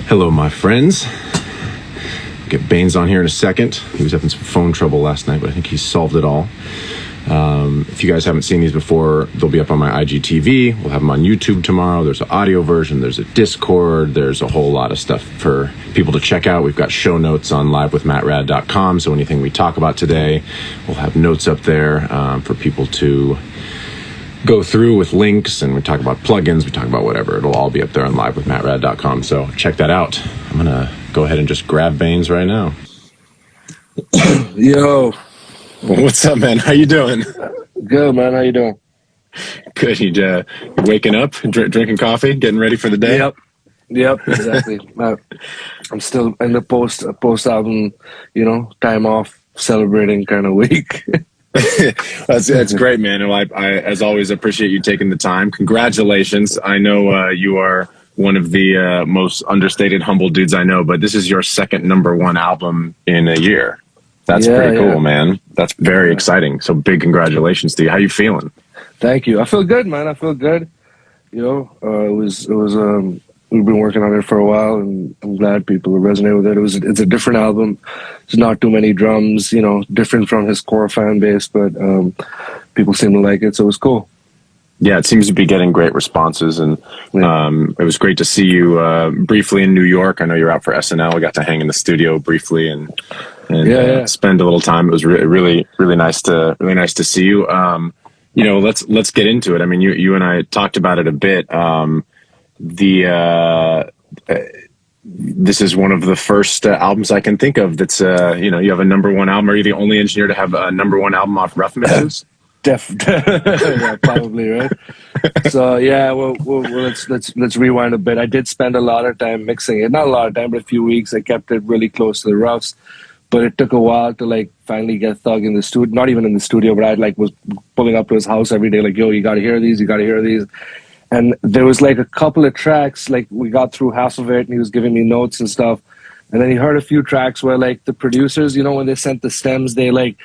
Hello, my friends. Get Bainz on here in a second. He was having some phone trouble last night, but I think he solved it all. If you guys haven't seen these before, they'll be up on my IGTV. We'll have them on YouTube tomorrow. There's an audio version. There's a Discord. There's a whole lot of stuff for people to check out. We've got show notes on LiveWithMattRad.com, so anything we talk about today, we'll have notes up there for people to go through with links, and we talk about plugins, we talk about whatever. It'll all be up there on LiveWithMattRad.com, so check that out. I'm going to go ahead and just grab Bainz right now. Yo. What's up, man? How you doing? Good, man. How you doing? Good. You waking up, drinking coffee, getting ready for the day? Yep, exactly. I'm still in the post-album, time off, celebrating kind of week. That's great, man. And I, as always, appreciate you taking the time. Congratulations. I know you are one of the most understated, humble dudes I know, but this is your second #1 album in a year. That's pretty cool, man. That's very exciting. So big congratulations to you. How you feeling? Thank you. I feel good, man. I feel good. We've been working on it for a while, and I'm glad people resonate with it. It's a different album. There's not too many drums, different from his core fan base, but people seem to like it, so it was cool. Yeah, it seems to be getting great responses, and it was great to see you briefly in New York. I know you're out for SNL. We got to hang in the studio briefly and spend a little time. It was really nice to see you. Let's get into it. I mean, you and I talked about it a bit. This is one of the first albums I can think of that's you have a #1 album. Are you the only engineer to have a #1 album off rough mixes? Yeah, probably, right? So let's rewind a bit. I did spend a lot of time mixing it. Not a lot of time, but a few weeks. I kept it really close to the roughs, but it took a while to finally get Thug in the studio. Not even in the studio, but I was pulling up to his house every day, yo, you gotta hear these, you gotta hear these. And there was a couple of tracks, we got through half of it, and he was giving me notes and stuff. And then he heard a few tracks where the producers, when they sent the stems, they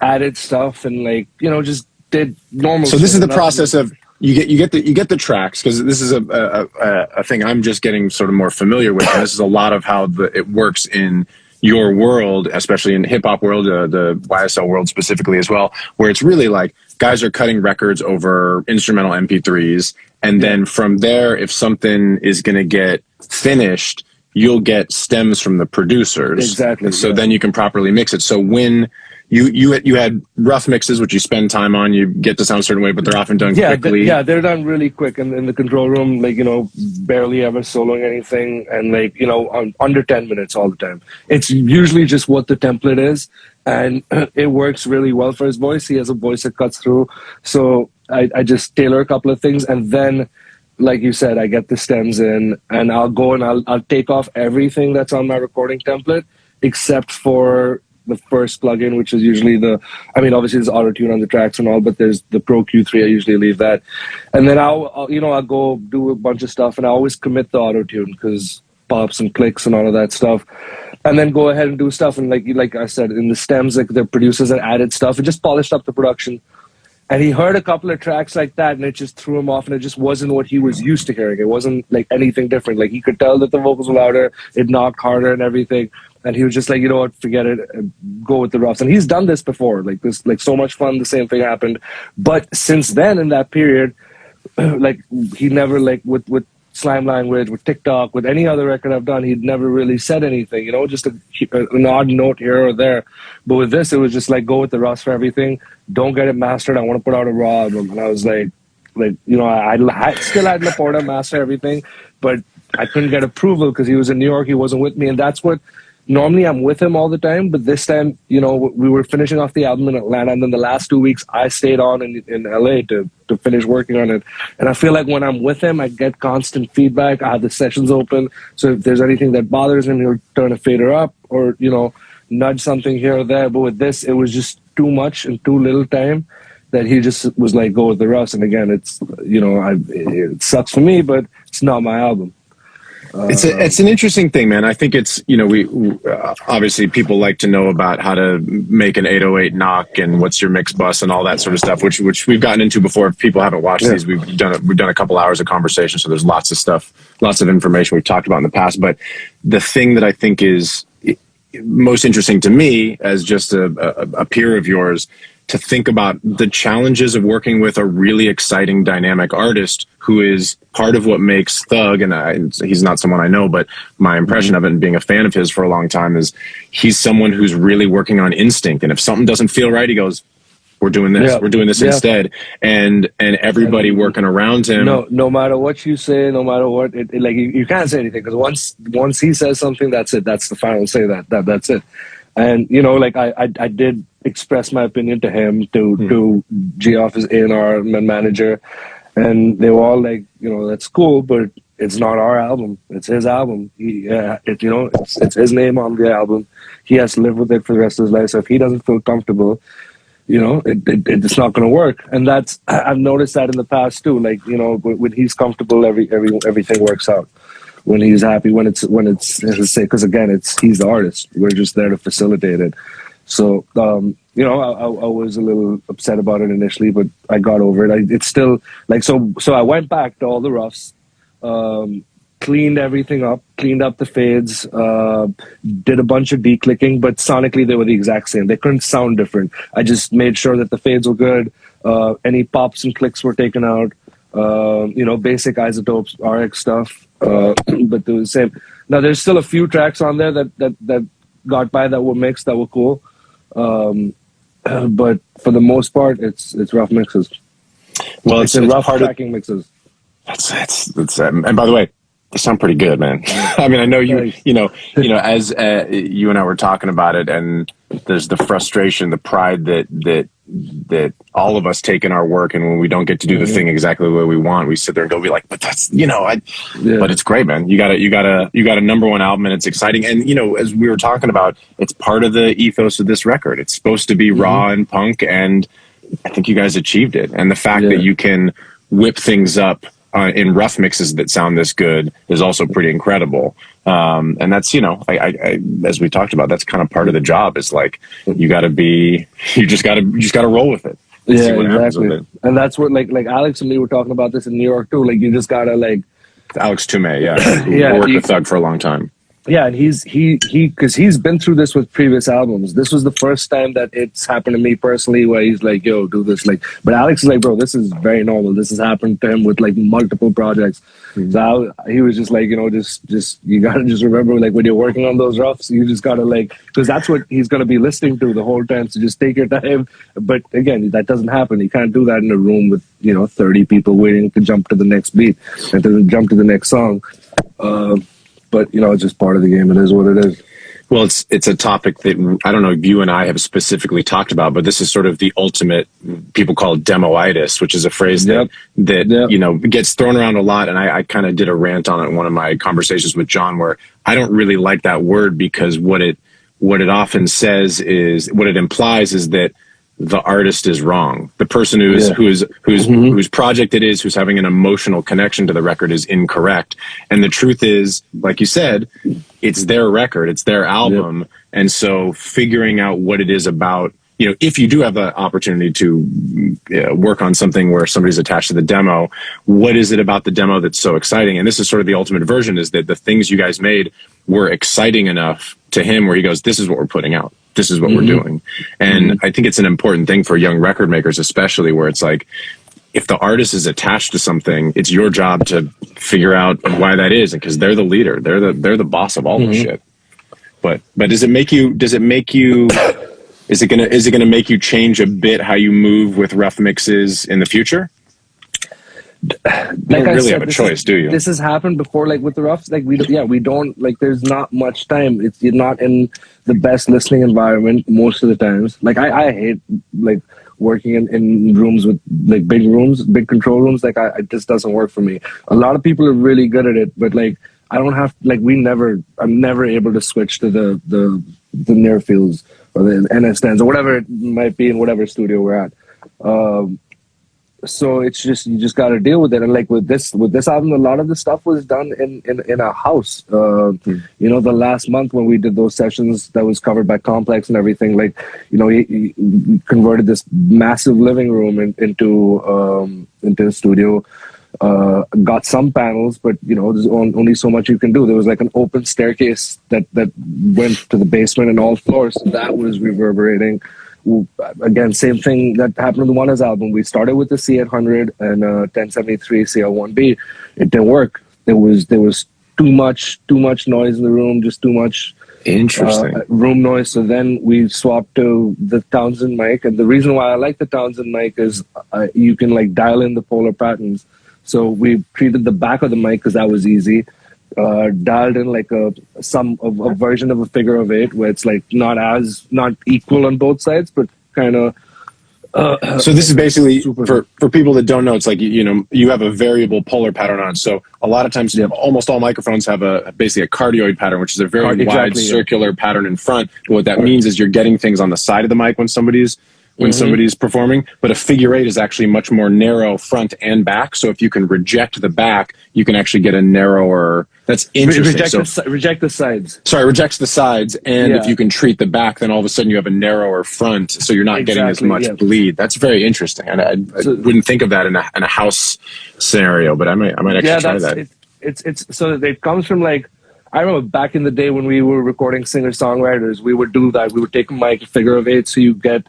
added stuff and just did normal. So this is the process of you get the tracks, because this is a thing I'm just getting sort of more familiar with. And this is a lot of how it works in your world, especially in hip hop world, the YSL world specifically as well, where it's really guys are cutting records over instrumental MP3s. And then from there, if something is going to get finished, you'll get stems from the producers. Exactly. So then you can properly mix it. So when you had rough mixes, which you spend time on, you get to sound a certain way, but they're often done quickly. They're done really quick in the control room, barely ever soloing anything, and under 10 minutes all the time. It's usually just what the template is, and it works really well for his voice. He has a voice that cuts through. So I just tailor a couple of things, and then, like you said, I get the stems in, and I'll go and I'll take off everything that's on my recording template, except for the first plugin, which is usually obviously there's auto-tune on the tracks and all, but there's the Pro Q3, I usually leave that. And then I'll go do a bunch of stuff, and I always commit the auto-tune, because pops and clicks and all of that stuff. And then go ahead and do stuff, and like I said, in the stems, the producers had added stuff, and just polished up the production. And he heard a couple of tracks like that, and it just threw him off, and it just wasn't what he was used to hearing. It wasn't anything different. He could tell that the vocals were louder, it knocked harder and everything. And he was just you know what, forget it, go with the roughs. And he's done this before. This, so much fun, the same thing happened. But since then, in that period, he never, with Slime Language, with TikTok, with any other record I've done, he'd never really said anything, just an odd note here or there. But with this, it was just go with the roughs for everything. Don't get it mastered. I want to put out a raw album. And I was I still had Laporta master everything, but I couldn't get approval because he was in New York. He wasn't with me. And that's what, normally I'm with him all the time, but this time, we were finishing off the album in Atlanta, and then the last 2 weeks I stayed on in LA to finish working on it. And I feel when I'm with him, I get constant feedback. I have the sessions open, so if there's anything that bothers him, he'll turn a fader up or nudge something here or there. But with this, it was just too much and too little time that he just was go with the roughs. And again, it's it sucks for me, but it's not my album. It's an interesting thing, man. I think it's, you know, we obviously people like to know about how to make an 808 knock and what's your mix bus and all that sort of stuff, which we've gotten into before. If people haven't watched these, we've done a couple hours of conversation, so there's lots of stuff, lots of information we've talked about in the past. But the thing that I think is most interesting to me as just a peer of yours, to think about the challenges of working with a really exciting, dynamic artist who is part of what makes Thug, and he's not someone I know, but my impression of it and being a fan of his for a long time is he's someone who's really working on instinct. And if something doesn't feel right, he goes, we're doing this, we're doing this instead. And everybody working around him. No matter what you say, no matter what, like you can't say anything, because once he says something, that's it. That's the final say. That's it. And, you know, like I did express my opinion to him, to Geoff, his A&R manager, and they were all like, you know, that's cool, but it's not our album. It's his album. It's his name on the album. He has to live with it for the rest of his life. So if he doesn't feel comfortable, you know, it's not going to work. And I've noticed that in the past too. Like, you know, when he's comfortable, everything works out. When he's happy, when it's his say, because again, he's the artist. We're just there to facilitate it. So, you know, I was a little upset about it initially, but I got over it. It's still like, so I went back to all the roughs, cleaned everything up, cleaned up the fades, did a bunch of declicking, but sonically they were the exact same. They couldn't sound different. I just made sure that the fades were good. Any pops and clicks were taken out. You know, basic Isotopes, RX stuff, but they were the same. Now, there's still a few tracks on there that got by, that were mixed, that were cool. But for the most part, it's rough mixes. Well, it's rough tracking mixes. That's and by the way, they sound pretty good, man. I mean, I know you know, as you and I were talking about it, and there's the frustration, the pride that all of us take in our work, and when we don't get to do the thing exactly the way we want, we sit there and go be like, but that's, you know, but it's great, man. You got a #1 album, and it's exciting. And, you know, as we were talking about, it's part of the ethos of this record. It's supposed to be raw and punk, and I think you guys achieved it. And the fact that you can whip things up in rough mixes that sound this good is also pretty incredible. And that's, you know, I as we talked about, that's kind of part of the job, is like, you just gotta roll with it. Yeah, exactly. And that's what, like Alex and me were talking about this in New York too. Like, you just gotta, like, Alex Toomey, who worked with Thug for a long time. Yeah, and because he's been through this with previous albums. This was the first time that it's happened to me personally, where he's like, yo, do this. Like, but Alex is like, bro, this is very normal. This has happened to him with like multiple projects. So he was just like, you know, just you gotta just remember, like, when you're working on those roughs, you just gotta, like, because that's what he's gonna be listening to the whole time. So just take your time. But again, that doesn't happen. You can't do that in a room with, you know, 30 people waiting to jump to the next beat and to jump to the next song. But, you know, it's just part of the game. It is what it is. Well, it's a topic that I don't know if you and I have specifically talked about, but this is sort of the ultimate, people call it demoitis, which is a phrase that you know, gets thrown around a lot. And I kind of did a rant on it in one of my conversations with John, where I don't really like that word, because what it often says is, what it implies is that the artist is wrong. The person whose project it is, who's having an emotional connection to the record, is incorrect. And the truth is, like you said, it's their record, it's their album. And so figuring out what it is about, you know, if you do have the opportunity to work on something where somebody's attached to the demo, what is it about the demo that's so exciting? And this is sort of the ultimate version, is that the things you guys made were exciting enough to him where he goes, this is what we're putting out. This is what we're doing. And I think it's an important thing for young record makers, especially, where it's like, if the artist is attached to something, it's your job to figure out why that is, because they're the leader, they're the boss of all this shit. But is it gonna make you change a bit how you move with rough mixes in the future? You don't really have a choice, do you? This has happened before, like with the roughs. Like we don't, like, there's not much time. You're not in the best listening environment most of the times. Like I hate, like, working in rooms with, like, big rooms, big control rooms. Like, it just doesn't work for me. A lot of people are really good at it, but, like, I don't have, like, I'm never able to switch to the near fields or the NS10s or whatever it might be in whatever studio we're at. So it's just, you just got to deal with it. And like with this album, a lot of the stuff was done in a house. You know, the last month when we did those sessions that was covered by Complex and everything, like, you know, he converted this massive living room into a studio. Got some panels, but you know, there's only so much you can do. There was like an open staircase that went to the basement and all floors. So that was reverberating. Again, same thing that happened with Wana's album. We started with the C800 and 1073 CL1B. It didn't work. There was too much noise in the room, just too much room noise. So then we swapped to the Townsend mic, and the reason why I like the Townsend mic is you can like dial in the polar patterns. So we treated the back of the mic because that was easy. Dialed in like a version of a figure of 8 where it's like not equal on both sides, but kind of. So this is basically for people that don't know. It's like you have a variable polar pattern on. So a lot of times, almost all microphones have basically a cardioid pattern, which is a very wide circular pattern in front. But what that means is you're getting things on the side of the mic when somebody's performing, but a figure 8 is actually much more narrow front and back. So if you can reject the back, you can actually get a narrower. That's interesting. Reject the sides. Sorry, rejects the sides, and if you can treat the back, then all of a sudden you have a narrower front, so you're not getting as much bleed. That's very interesting, and I wouldn't think of that in a house scenario, but I might actually try that. It's so it comes from like. I remember back in the day when we were recording singer-songwriters, we would do that. We would take a mic, a figure of 8, so you get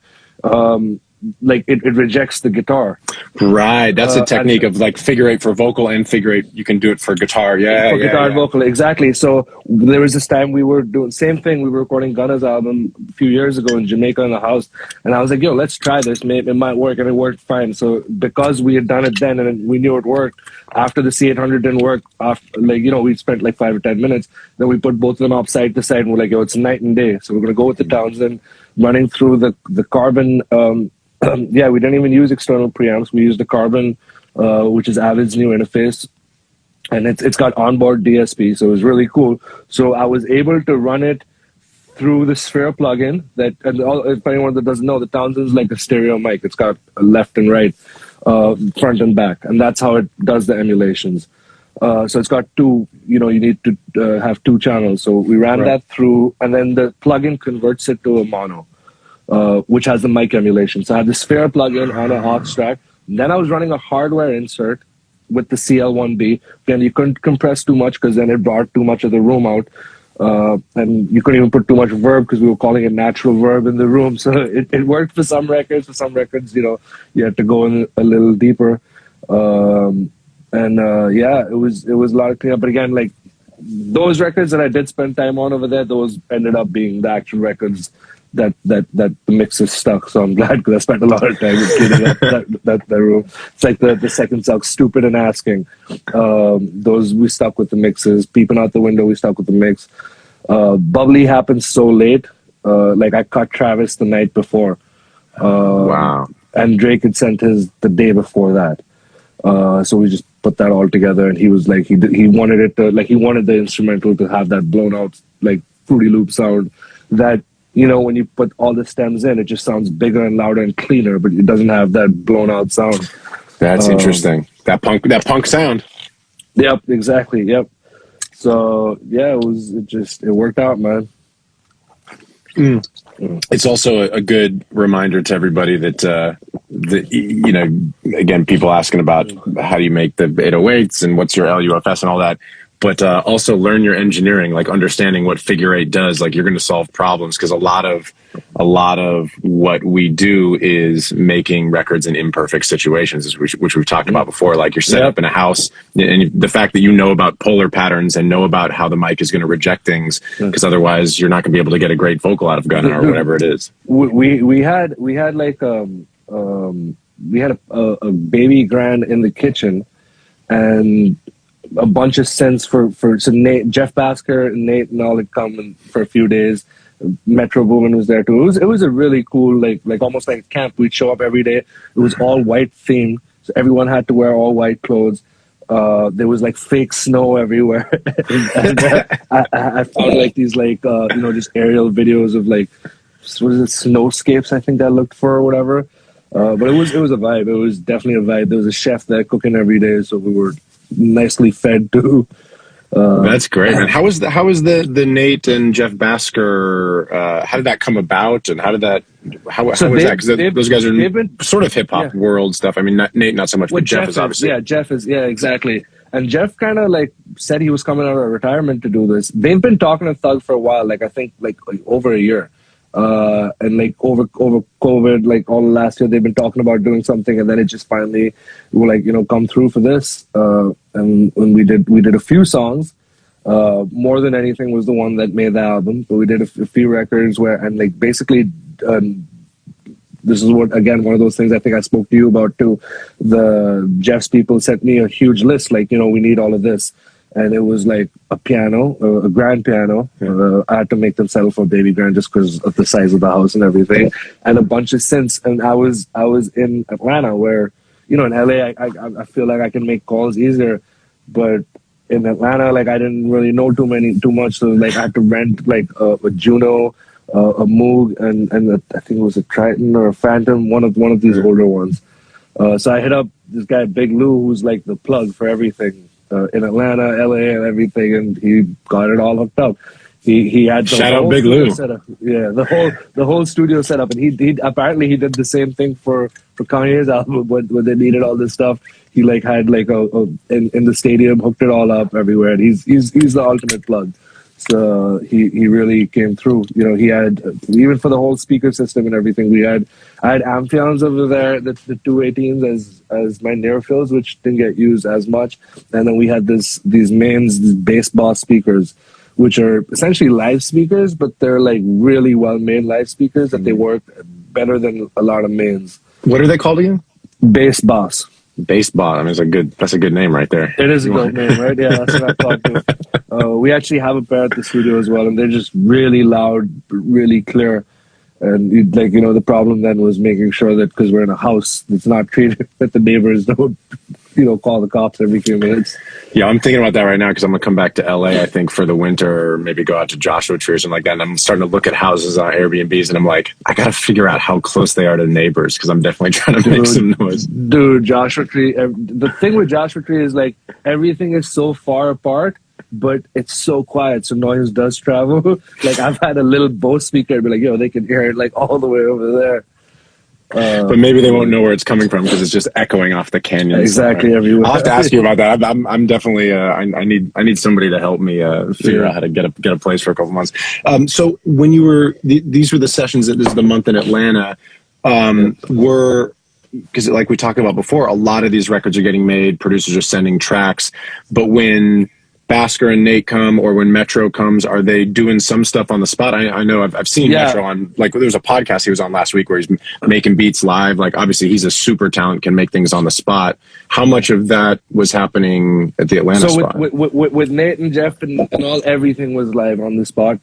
like it rejects the guitar. Right, that's a technique of like figure 8 for vocal and figure 8. You can do it for guitar. Guitar and vocal, exactly. So there was this time we were doing same thing. We were recording Gunna's album a few years ago in Jamaica in the house, and I was like, "Yo, let's try this. Maybe it might work," and it worked fine. So because we had done it then and we knew it worked, after the C800 didn't work, we spent like 5 or 10 minutes. Then we put both of them up side to side, and we're like, "Yo, it's night and day." So we're gonna go with the Townsend. Running through the Carbon, we didn't even use external preamps. We used the Carbon, which is Avid's new interface, and it's got onboard DSP, so it was really cool. So I was able to run it through the Sphere plugin. If anyone that doesn't know, the Townsend's like a stereo mic. It's got a left and right, front and back, and that's how it does the emulations. So it's got two, you need to have 2 channels. So we ran that through, and then the plugin converts it to a mono, which has the mic emulation. So I had the Sphere plugin on an aux track. Then I was running a hardware insert with the CL1B. Again, you couldn't compress too much because then it brought too much of the room out. And you couldn't even put too much verb because we were calling it natural verb in the room. So it worked for some records. For some records, you had to go in a little deeper. It was a lot of cleanup. But again, like those records that I did spend time on over there, those ended up being the actual records that the mixes stuck. So I'm glad because I spent a lot of time cleaning up that room. It's like the second song, Stupid and Asking. Those we stuck with the mixes. Peeping Out the Window, we stuck with the mix. Bubbly happened so late. Like I cut Travis the night before. Wow. And Drake had sent his the day before that. So we just put that all together, and he was like, he wanted it to, like, he wanted the instrumental to have that blown out, like, Fruity Loop sound that, when you put all the stems in, it just sounds bigger and louder and cleaner, but it doesn't have that blown out sound. That's interesting. That punk sound. Yep, exactly. Yep. So yeah, it worked out, man. It's also a good reminder to everybody that, again, people asking about how do you make the 808s and what's your LUFS and all that, but also learn your engineering, like understanding what figure 8 does. Like you're going to solve problems because a lot of what we do is making records in imperfect situations, which we've talked about before. Like you're set up in a house, and the fact that you know about polar patterns and know about how the mic is going to reject things, because otherwise you're not going to be able to get a great vocal out of Gunna or whatever it is. We had like we had a baby grand in the kitchen, and a bunch of synths so Nate, Jeff Basker, and Nate, and all had come for a few days. Metro Boomin was there too. It was a really cool, like almost like a camp. We'd show up every day. It was all white themed, so everyone had to wear all white clothes. There was like fake snow everywhere. And, I found like these just aerial videos of like, what is it, snowscapes, I think I looked for or whatever. But it was a vibe. It was definitely a vibe. There was a chef there cooking every day, so we were nicely fed too. That's great, man. How was the Nate and Jeff Basker? How did that come about, and how was that? Because those guys are been, sort of hip hop world stuff. I mean, Nate not so much, but Jeff is obviously. Jeff is exactly. And Jeff kind of like said he was coming out of retirement to do this. They've been talking to Thug for a while, like I think like over a year. And like over COVID, like all last year, they've been talking about doing something, and then it just finally will like come through for this. And when we did a few songs. More than anything was the one that made the album. But we did a few records and like basically. This is one of those things I think I spoke to you about too. The Jeff's people sent me a huge list, like, we need all of this. And it was like a piano, a grand piano. I had to make them settle for baby grand just because of the size of the house and everything. And a bunch of synths. And I was in Atlanta where, in LA, I feel like I can make calls easier. But in Atlanta, like I didn't really know too much. So like I had to rent like a Juno, a Moog, and I think it was a Triton or a Phantom, one of these older ones. So I hit up this guy Big Lou, who's like the plug for everything in Atlanta, LA, and everything, and he got it all hooked up. He had the shout whole out Big Lou. Setup. Yeah, the whole studio set up, and he apparently he did the same thing for Kanye's album when they needed all this stuff. He like had like in the stadium, hooked it all up everywhere. And he's the ultimate plug. So he really came through. He had, even for the whole speaker system and everything, I had Amphions over there, the 218s as my near fills, which didn't get used as much. And then we had these mains, these bass boss speakers, which are essentially live speakers, but they're like really well made live speakers that they work better than a lot of mains. What are they called again? Bass boss. Bass boss. I mean, that's a good name right there. It is a good name, right? Yeah, that's what I thought too. We actually have a pair at the studio as well, and they're just really loud, really clear. And the problem then was making sure that because we're in a house that's not treated, that the neighbors don't, call the cops every few minutes. Yeah, I'm thinking about that right now because I'm going to come back to LA, I think, for the winter, or maybe go out to Joshua Tree or something like that. And I'm starting to look at houses on Airbnbs, and I'm like, I got to figure out how close they are to neighbors because I'm definitely trying to make some noise. Dude, Joshua Tree, the thing with Joshua Tree is like everything is so far apart, but it's so quiet, so noise does travel. Like I've had a little Bose speaker be like, they can hear it like all the way over there. But maybe they won't know where it's coming from because it's just echoing off the canyon. Exactly, everywhere. I'll have to ask you about that. I'm definitely I need somebody to help me figure out how to get a place for a couple months. So when you were these were the sessions that this is the month in Atlanta were. Because like we talked about before, a lot of these records are getting made. Producers are sending tracks, but when Basker and Nate come, or when Metro comes, are they doing some stuff on the spot? I know I've seen Metro on, like, there was a podcast he was on last week where he's making beats live. Like, obviously he's a super talent, can make things on the spot. How much of that was happening at the Atlanta spot? With Nate and Jeff and all, everything was live on the spot.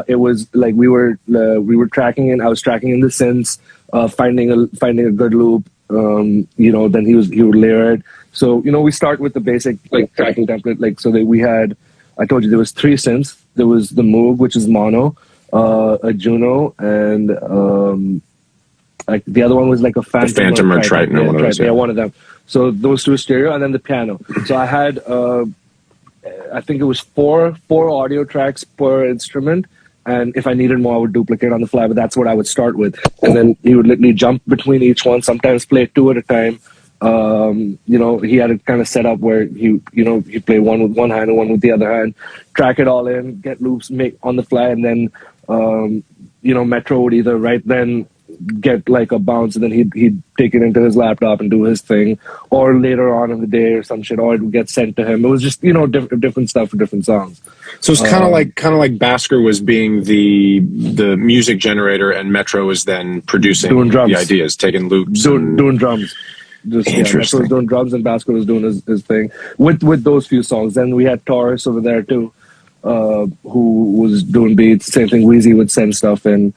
It was like we were tracking in. I was tracking in the synths, finding a good loop. Then he would layer it. So, we start with the basic like tracking template. Like, so that we had, I told you there was 3 synths. There was the Moog, which is mono, a Juno, and like the other one was like a Phantom or Triton or one of those. Yeah, one of them. So those 2 stereo, and then the piano. So I had, I think it was four audio tracks per instrument. And if I needed more, I would duplicate on the fly, but that's what I would start with. And then he would literally jump between each one, sometimes play 2 at a time. He had it kind of set up where he'd play one with one hand and one with the other hand, track it all in, get loops, make on the fly, and then, Metro would either right then get like a bounce, and then he'd take it into his laptop and do his thing, or later on in the day or some shit, or it would get sent to him. It was just different stuff for different songs. So it's kind of like Basker was being the music generator, and Metro was then producing the ideas, taking loops, doing drums. Metro was doing drums, and Basker was doing his thing with those few songs. Then we had Taurus over there too, who was doing beats. Same thing. YTP would send stuff in.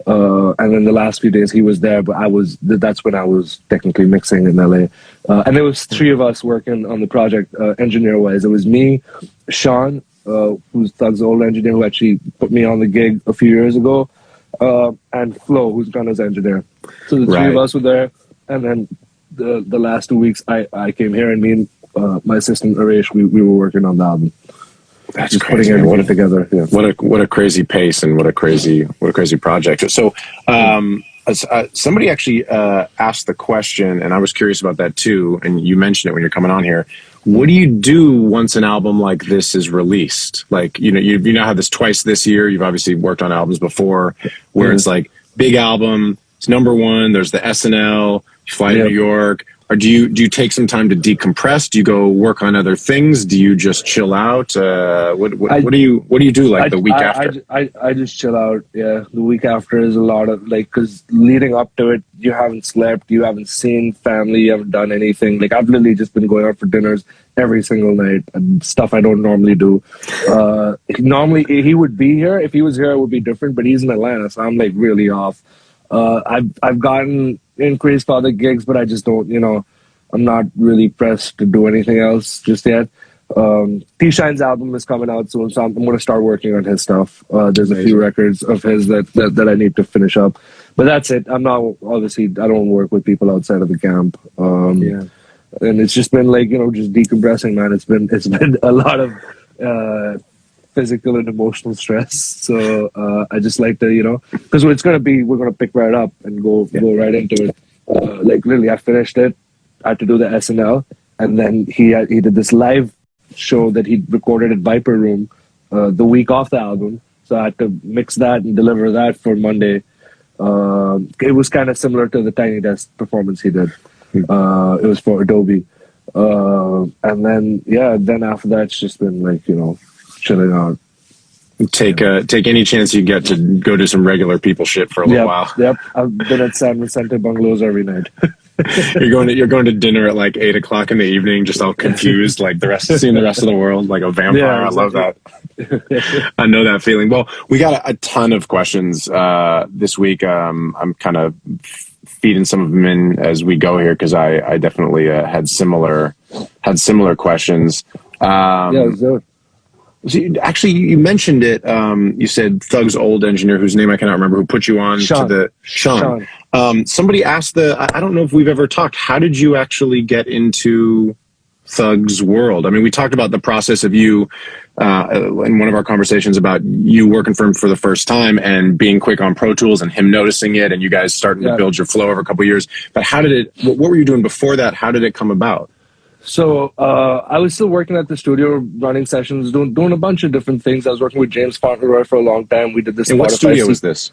And then the last few days he was there, but that's when I was technically mixing in LA. And there was 3 of us working on the project, engineer-wise. It was me, Sean, who's Thug's old engineer, who actually put me on the gig a few years ago, and Flo, who's Gunna's engineer. So the 3 of us were there. and then the last 2 weeks I came here, and me and my assistant Aresh, we were working on the album. That's just crazy. Putting everything together. Yeah. What a crazy pace, and what a crazy project. So somebody actually asked the question, and I was curious about that too, and you mentioned it when you're coming on here. What do you do once an album like this is released? Like, you now have this twice this year. You've obviously worked on albums before where it's like big album, it's #1, there's the SNL, you fly to New York. Or do you take some time to decompress? Do you go work on other things? Do you just chill out? What do you do like the week after? I just chill out. Yeah, the week after is a lot of because leading up to it, you haven't slept, you haven't seen family, you haven't done anything. Like I've literally just been going out for dinners every single night and stuff I don't normally do. Normally he would be here. If he was here, it would be different. But he's in Atlanta, so I'm like really off. I've gotten increased for other gigs, but I just don't, I'm not really pressed to do anything else just yet. T-Shine's album is coming out soon, so I'm going to start working on his stuff. There's a few records of his that I need to finish up, but that's it. I'm not, obviously, I don't work with people outside of the camp. And it's just been like, just decompressing, man. It's been a lot of physical and emotional stress. So I just like to, because we're going to pick right up and go right into it. Like literally, I finished it. I had to do the SNL, and then he did this live show that he recorded at Viper Room the week off the album. So I had to mix that and deliver that for Monday. It was kind of similar to the Tiny Desk performance he did. It was for Adobe. And then after that, it's just been like, chilling out. Take any chance you get to go do some regular people shit for a little while. Yep, I've been at San Vicente Bungalows every night. You're going to dinner at like 8 o'clock in the evening, just all confused, like seeing the rest of the world like a vampire. Yeah, exactly. I love that. I know that feeling. Well, we got a ton of questions this week. I'm kind of feeding some of them in as we go here because I definitely had similar questions. So actually, you mentioned it. You said Thug's old engineer, whose name I cannot remember, who put you on to the Sean. Somebody asked I don't know if we've ever talked. How did you actually get into Thug's world? I mean, we talked about the process of you in one of our conversations about you working for him for the first time and being quick on Pro Tools and him noticing it and you guys starting to build your flow over a couple of years. But what were you doing before that? How did it come about? So I was still working at the studio, running sessions, doing a bunch of different things. I was working with James Fauntleroy for a long time. We did this. And what studio was this?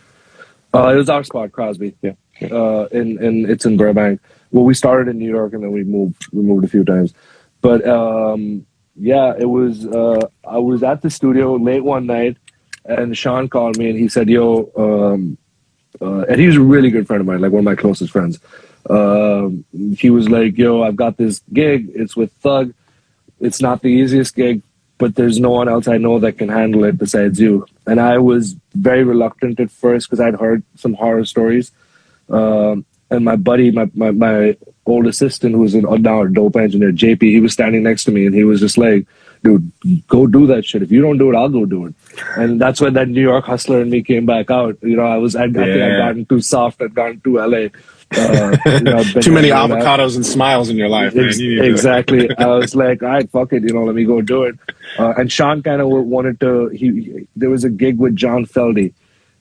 It was our spot, Crosby. Yeah. It's in Burbank. Well, we started in New York and then we moved a few times. But it was. I was at the studio late one night, and Sean called me and he said, "Yo," and he's a really good friend of mine, like one of my closest friends. He was like, "Yo, I've got this gig. It's with Thug. It's not the easiest gig, but there's no one else I know that can handle it besides you." And I was very reluctant at first because I'd heard some horror stories. And my buddy, my old assistant, who's now a dope engineer, JP, he was standing next to me and he was just like, "Dude, go do that shit. If you don't do it, I'll go do it." And that's when that New York hustler in me came back out. I think I'd gotten too soft. I'd gotten too LA. Too many avocados and smiles in your life, man. Exactly. I was like, all right, fuck it, let me go do it. And Sean kind of wanted to. There was a gig with John Feldy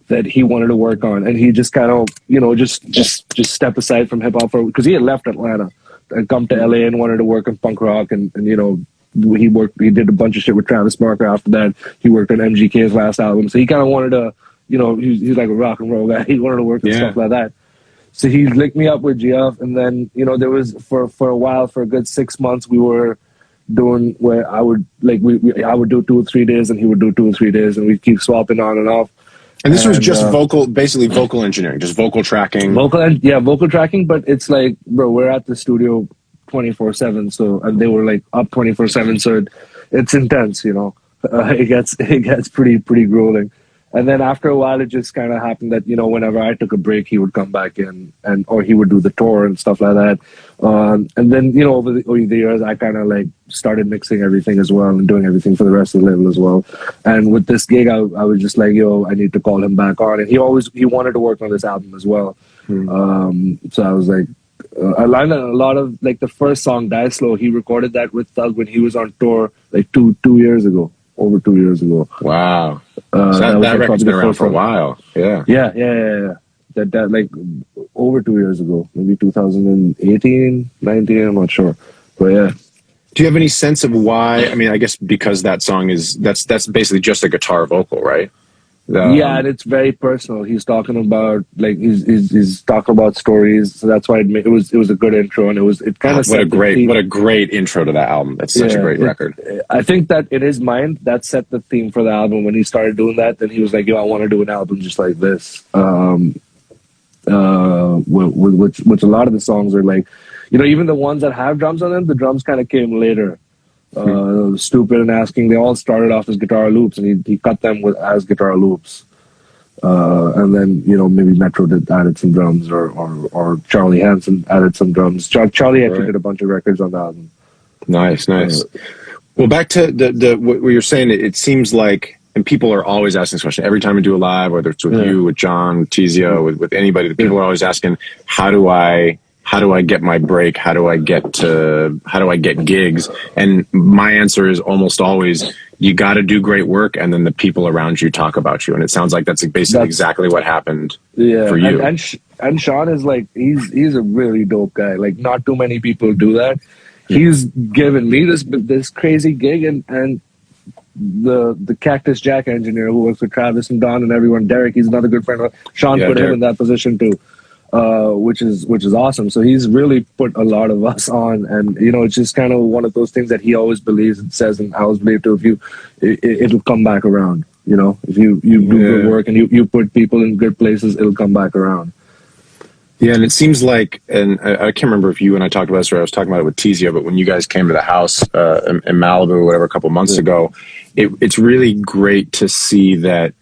that he wanted to work on, and he just kind of, just stepped aside from hip hop because he had left Atlanta and come to LA and wanted to work on punk rock, and he did a bunch of shit with Travis Barker. After that, he worked on MGK's last album, so he kind of wanted to, he's like a rock and roll guy. He wanted to work on stuff like that. So he linked me up with GF, and then there was for a while, for a good 6 months, we were doing where I would I would do 2 or 3 days, and he would do 2 or 3 days, and we'd keep swapping on and off. And this was just basically vocal engineering, just vocal tracking. Vocal tracking, but it's like, bro, we're at the studio 24/7, so and they were like up 24/7, so it's intense, It gets pretty grueling. And then after a while, it just kind of happened that, whenever I took a break, he would come back in or he would do the tour and stuff like that. And then, over the years, I kind of started mixing everything as well and doing everything for the rest of the label as well. And with this gig, I was just like, I need to call him back on. And he wanted to work on this album as well. So I was like, I learned a lot of like the first song, Die Slow. He recorded that with Thug when he was on tour like two years ago, over 2 years ago. Wow. So that like, record's been around for a while. Yeah. Yeah. That like over 2 years ago, maybe 2018, 19. I'm not sure, but yeah. Do you have any sense of why? I mean, I guess because that song is that's basically just a guitar vocal, right? Yeah, and it's very personal. He's talking about like he's talking about stories, so that's why it was a good intro, and it kind of what a great intro to that album. That's such a great record. I think that in his mind that set the theme for the album. When he started doing that, then he was like, "Yo, I want to do an album just like this." Which a lot of the songs are like, you know, even the ones that have drums on them, the drums kind of came later. Stupid and Asking, they all started off as guitar loops, and he cut them as guitar loops. And then, you know, maybe Metro added some drums, or Charlie Hansen added some drums. Charlie actually did a bunch of records on the album. Nice. Well, back to the what you're saying, it seems like, and people are always asking this question every time I do a live, whether it's with you, with John, with Tizio, with anybody. The people are always asking, how do I get my break? How do I get gigs? And my answer is almost always, you got to do great work, and then the people around you talk about you. And it sounds like that's basically exactly what happened for you. And Sean is like, he's a really dope guy. Like, not too many people do that. He's given me this crazy gig, and the Cactus Jack engineer who works with Travis and Don and everyone, Derek, he's another good friend. Sean put him in that position too. Which is awesome. So he's really put a lot of us on, and you know, it's just kind of one of those things that he always believes and says, and I always believe too. It'll come back around. You know, if you do good work and you put people in good places, it'll come back around. Yeah, and it seems like, and I can't remember if you and I talked about this, or I was talking about it with Tizio, but when you guys came to the house in Malibu or whatever a couple months ago, it's really great to see that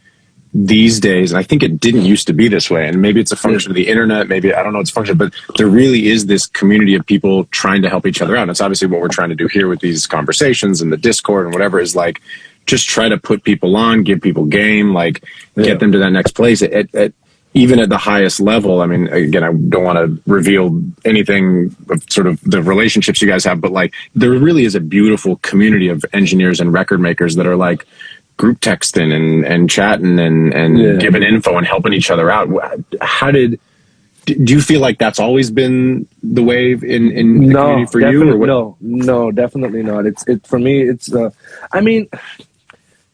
these days, and I think it didn't used to be this way, and maybe it's a function of the internet, maybe, I don't know, it's a function, but there really is this community of people trying to help each other out. And it's obviously what we're trying to do here with these conversations and the Discord and whatever, is like, just try to put people on, give people game, like get them to that next place. Even at the highest level, I mean, again, I don't want to reveal anything of sort of the relationships you guys have, but like, there really is a beautiful community of engineers and record makers that are like group texting and chatting and giving info and helping each other out. How do you feel like that's always been the way in the community for you? Or what? No, definitely not. It's for me, it's, I mean,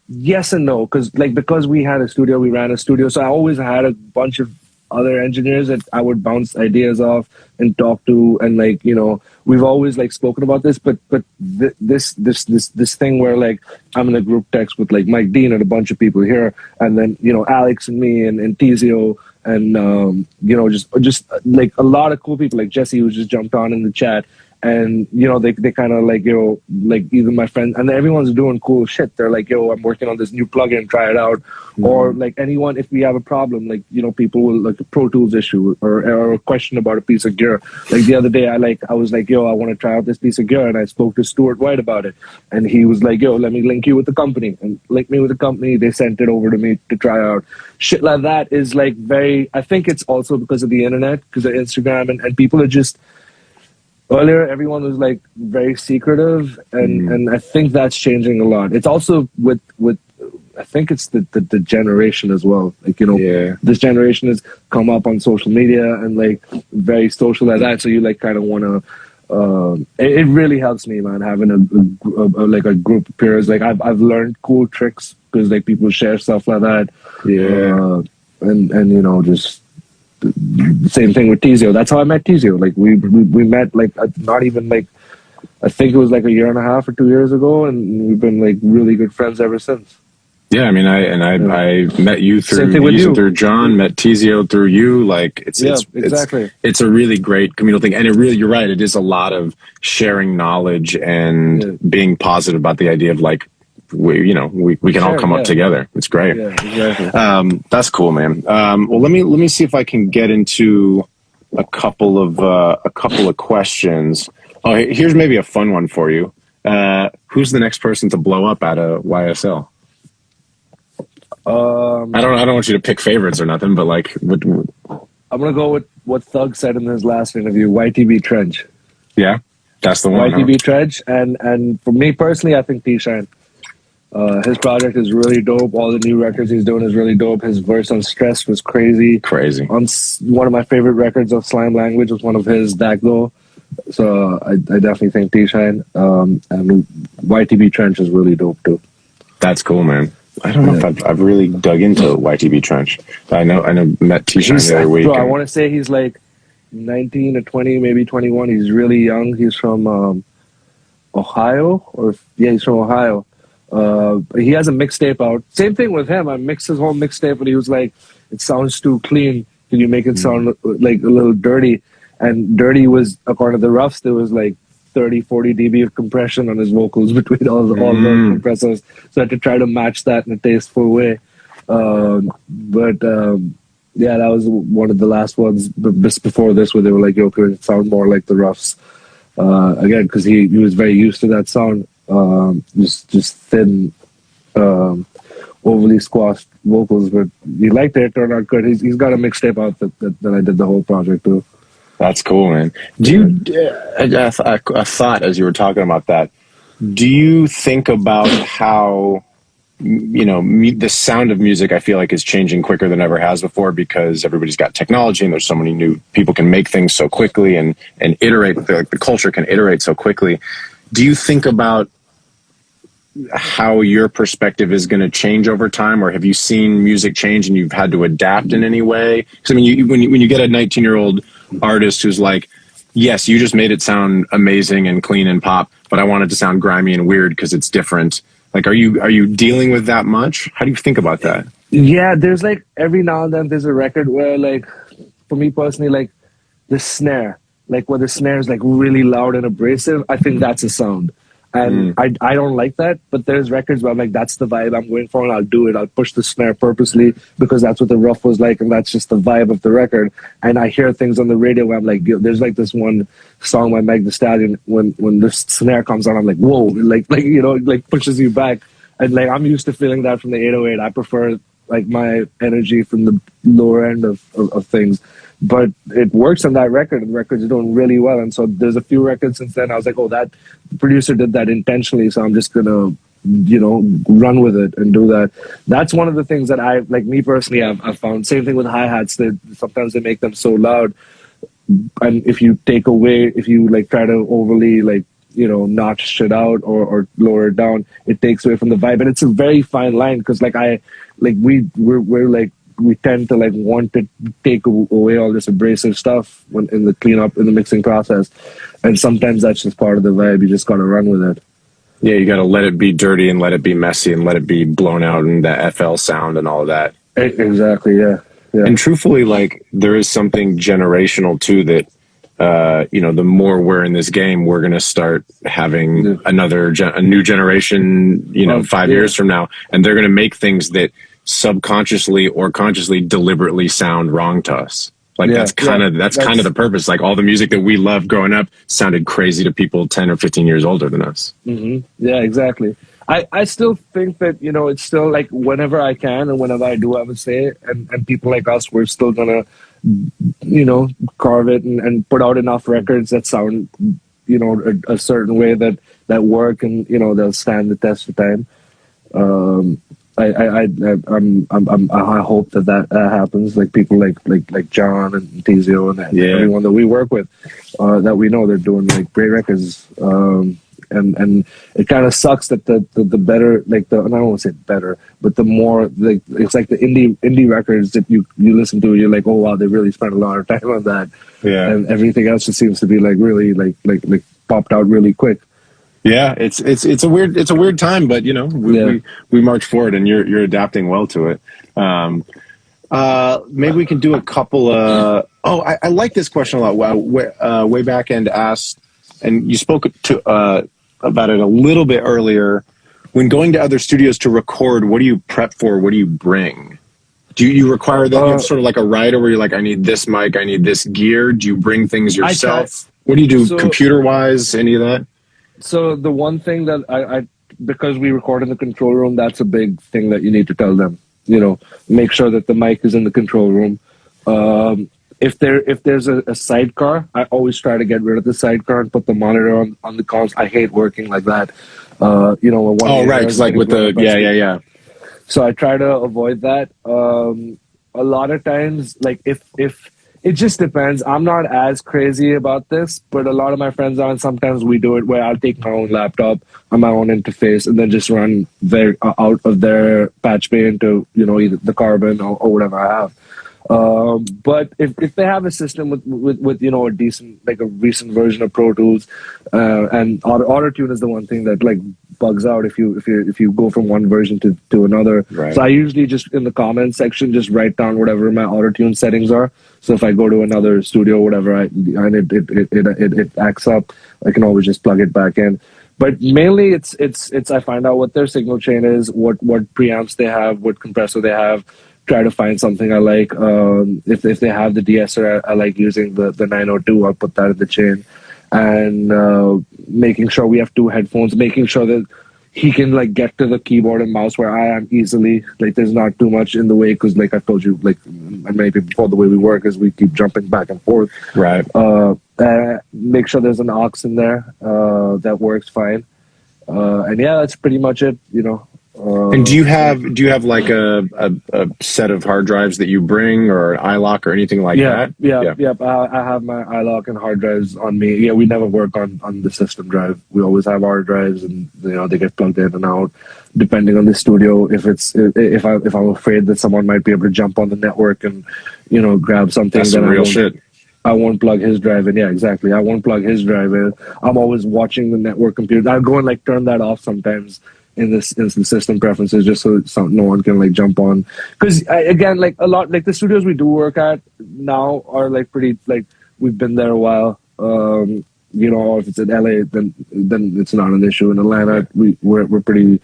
yes and no, because we had a studio, we ran a studio, so I always had a bunch of other engineers that I would bounce ideas off and talk to, and like, you know, we've always like spoken about this, but this thing where like I'm in a group text with like Mike Dean and a bunch of people here, and then, you know, Alex and me and Tizio and you know, just like a lot of cool people like Jesse, who just jumped on in the chat. And, you know, they kind of like, you know, like even my friends, and everyone's doing cool shit. They're like, yo, I'm working on this new plugin, try it out. Or like anyone, if we have a problem, like, you know, people will like a Pro Tools issue or a question about a piece of gear. Like the other day, I was like, yo, I want to try out this piece of gear. And I spoke to Stuart White about it. And he was like, yo, let me link you with the company. And link me with the company. They sent it over to me to try out. Shit like that is like I think it's also because of the internet, because of Instagram, and people are just, earlier, everyone was like very secretive, and I think that's changing a lot. It's also with I think it's the generation as well. Like, you know, this generation has come up on social media and like very social like that. So you like kind of want to. It really helps me, man, having a group of peers. Like I've learned cool tricks because like people share stuff like that. And you know, just. Same thing with Tizio. That's how I met Tizio. Like we met like not even like, I think it was like a year and a half or 2 years ago, and we've been like really good friends ever since. Yeah, I mean, I met you through John, met Tizio through you. Like exactly. It's a really great communal thing, and you're right. It is a lot of sharing knowledge and being positive about the idea of like, we can all come up together. It's great. Yeah, exactly. That's cool, man. Well, let me see if I can get into a couple of questions. Oh, here's maybe a fun one for you. Who's the next person to blow up at a YSL? I don't want you to pick favorites or nothing, but like, I'm gonna go with what Thug said in his last interview. YTP Trench. Yeah, that's the one. YTP Trench, and for me personally, I think T-Shine. His project is really dope. All the new records he's doing is really dope. His verse on Stress was crazy. Crazy. On one of my favorite records of Slime Language was one of his, That Go. So I definitely think T-Shine. And YTP Trench is really dope too. That's cool, man. I don't know if I've really dug into YTP Trench. I know met T-Shine the other week. Bro, I want to say he's like 19 or 20, maybe 21. He's really young. He's from Ohio, he's from Ohio. He has a mixtape out. Same thing with him. I mixed his whole mixtape, and he was like, "It sounds too clean. Can you make it sound like a little dirty?" And dirty was, according to the roughs, there was like 30, 40 dB of compression on his vocals between all the compressors. So I had to try to match that in a tasteful way. Yeah, that was one of the last ones just before this where they were like, "Yo, could it sound more like the roughs?" Again, because he was very used to that sound. Just thin, overly squashed vocals, but he liked it. It turned out good. He's got a mixtape out that I did the whole project too. That's cool, man. Do you? I thought as you were talking about that. Do you think about how, the sound of music? I feel like is changing quicker than ever has before because everybody's got technology and there's so many new people can make things so quickly and iterate. The culture can iterate so quickly. Do you think about how your perspective is going to change over time, or have you seen music change and you've had to adapt in any way? Because I mean, when you get a 19-year-old artist who's like, yes, you just made it sound amazing and clean and pop, but I want it to sound grimy and weird because it's different. Like, are you dealing with that much? How do you think about that? Yeah, there's like every now and then there's a record where, like, for me personally, like the snare, like where the snare is like really loud and abrasive, I think that's a sound. And I don't like that, but there's records where I'm like, that's the vibe I'm going for, and I'll do it. I'll push the snare purposely because that's what the rough was like, and that's just the vibe of the record. And I hear things on the radio where I'm like, there's like this one song by Meg Thee Stallion when the snare comes on, I'm like, whoa, like pushes you back. And like I'm used to feeling that from the 808. I prefer like my energy from the lower end of things. But it works on that record, and the record's doing really well. And so there's a few records since then. I was like, oh, that producer did that intentionally, so I'm just going to, run with it and do that. That's one of the things that I, like me personally, I've found. Same thing with hi-hats. Sometimes they make them so loud. And if you like try to overly like, notch shit out or lower it down, it takes away from the vibe. And it's a very fine line because we tend to like want to take away all this abrasive stuff in the cleanup, in the mixing process. And sometimes that's just part of the vibe. You just got to run with it. Yeah, you got to let it be dirty and let it be messy and let it be blown out and the FL sound and all of that. Exactly, yeah. And truthfully, like, there is something generational too that, the more we're in this game, we're going to start having a new generation, 5 years from now. And they're going to make things that subconsciously or consciously deliberately sound wrong to us. Like that's kind of the purpose. Like all the music that we loved growing up sounded crazy to people 10 or 15 years older than us. Mm-hmm. Yeah, exactly. I still think that, it's still like whenever I can and whenever I do have a say, and people like us, we're still gonna, carve it and put out enough records that sound, a certain way that work and, they'll stand the test of time. I hope that happens. Like people like John and Tizio and everyone that we work with, that we know they're doing like great records. And it kind of sucks that the better, like I don't want to say better, but the more like it's like the indie records that you listen to, you're like, oh wow, they really spent a lot of time on that. Yeah. And everything else just seems to be like really like popped out really quick. Yeah, it's a weird time, but we march forward, and you're adapting well to it. Maybe we can do a couple of. Oh, I like this question a lot. Way back end asked, and you spoke about it a little bit earlier. When going to other studios to record, what do you prep for? What do you bring? Do you require that? You have sort of like a rider where you're like, I need this mic, I need this gear. Do you bring things yourself? What do you do computer wise? Any of that? So the one thing that I because we record in the control room, that's a big thing that you need to tell them. Make sure that the mic is in the control room. if there's a sidecar, I always try to get rid of the sidecar and put the monitor on the comms. I hate working like that. Oh, right. It's like with the yeah. So I try to avoid that. A lot of times, like if it just depends. I'm not as crazy about this, but a lot of my friends are, and sometimes we do it where I'll take my own laptop on my own interface and then just run out of their patch bay into, either the Carbon or whatever I have. But if they have a system with a decent, like a recent version of Pro Tools, and Auto-Tune is the one thing that like bugs out if you go from one version to another. Right. So I usually just in the comments section just write down whatever my Auto-Tune settings are. So if I go to another studio or whatever, and it acts up, I can always just plug it back in. But mainly it's I find out what their signal chain is, what preamps they have, what compressor they have. Try to find something I like. If they have the de-esser, I like using the 902. I'll put that in the chain, and making sure we have 2 headphones. Making sure that he can like get to the keyboard and mouse where I am easily. Like there's not too much in the way because, like I told you, like maybe before, the way we work is we keep jumping back and forth. Right. Make sure there's an aux in there that works fine. And yeah, that's pretty much it. And do you have like a set of hard drives that you bring, or an iLock or anything like that? Yeah. I have my iLock and hard drives on me. Yeah, we never work on the system drive. We always have hard drives, and they get plugged in and out depending on the studio. If I'm afraid that someone might be able to jump on the network and grab something, that's some real shit. I won't plug his drive in. Yeah, exactly. I won't plug his drive in. I'm always watching the network computer. I'll go and like turn that off sometimes in the system preferences, just so no one can like jump on. Because again, like a lot, like the studios we do work at now are like pretty, like we've been there a while. Or if it's in LA, then it's not an issue. In Atlanta, we're pretty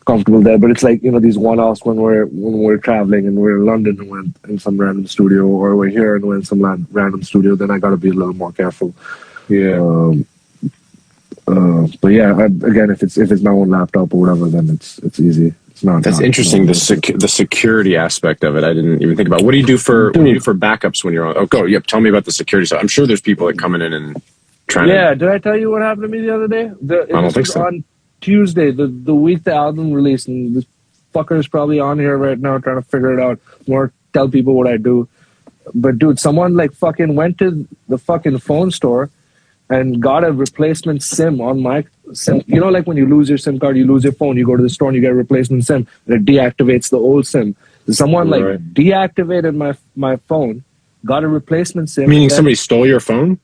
comfortable there. But it's like these one-offs when we're traveling and we're in London and we're in some random studio, or we're here and we're in some random studio. Then I got to be a little more careful. Yeah. But yeah, again, if it's my own laptop or whatever, then it's easy. It's not. That's interesting. The security aspect of it, I didn't even think about. What do you do for backups when you're on? Oh, go. Yep. Tell me about the security side. I'm sure there's people that coming in and trying. Yeah. Did I tell you what happened to me the other day? I don't think so. On Tuesday, the week the album released, and this fucker is probably on here right now trying to figure it out. More tell people what I do. But dude, someone like fucking went to the fucking phone store and got a replacement SIM on my SIM. Like when you lose your SIM card, you lose your phone, you go to the store and you get a replacement SIM, and it deactivates the old SIM. So someone deactivated my phone, got a replacement SIM. Meaning somebody stole your phone?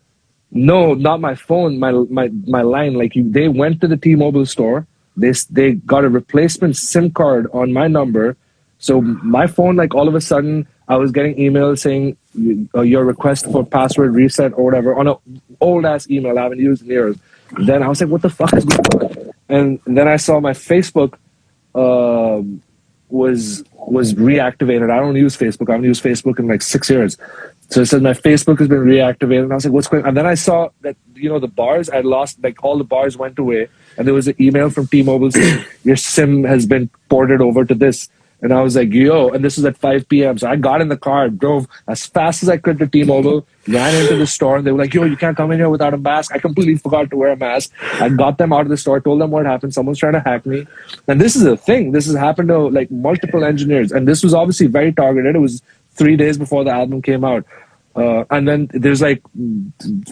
No, not my phone, my line. Like they went to the T-Mobile store, they got a replacement SIM card on my number. So my phone, like all of a sudden, I was getting emails saying your request for password reset or whatever on an old ass email I haven't used in years. Then I was like, what the fuck is going on? And then I saw my Facebook was reactivated. I don't use Facebook. I haven't used Facebook in like 6 years. So it says my Facebook has been reactivated. And I was like, what's going on? And then I saw that, the bars, I lost, like all the bars went away. And there was an email from T-Mobile saying, your SIM has been ported over to this. And I was like, yo, and this was at 5 p.m. So I got in the car, drove as fast as I could to T-Mobile, ran into the store, and they were like, yo, you can't come in here without a mask. I completely forgot to wear a mask. I got them out of the store, told them what happened. Someone's trying to hack me. And this is a thing. This has happened to like multiple engineers. And this was obviously very targeted. It was 3 days before the album came out. And then there's like,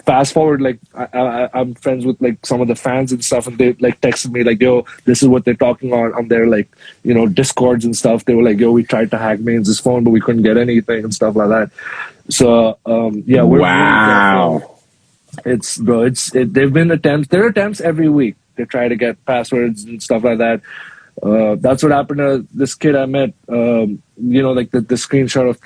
fast forward, like I'm friends with like some of the fans and stuff, and they like texted me like, yo, this is what they're talking on their like, Discords and stuff. They were like, yo, we tried to hack Bainz's phone, but we couldn't get anything and stuff like that. So yeah, we're wow. They've been attempts. There are attempts every week to try to get passwords and stuff like that. That's what happened to this kid I met. Like the screenshot of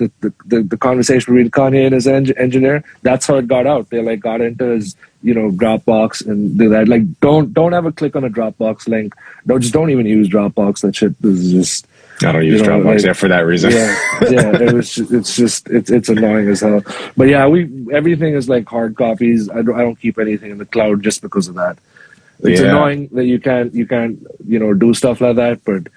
the conversation between Kanye and his engineer. That's how it got out. They like got into his Dropbox and do that. Like don't ever click on a Dropbox link. Don't even use Dropbox. That shit is just. I don't use Dropbox for that reason. Yeah. It's annoying as hell. But yeah, everything is like hard copies. I don't keep anything in the cloud just because of that. It's annoying that you can't do stuff like that, but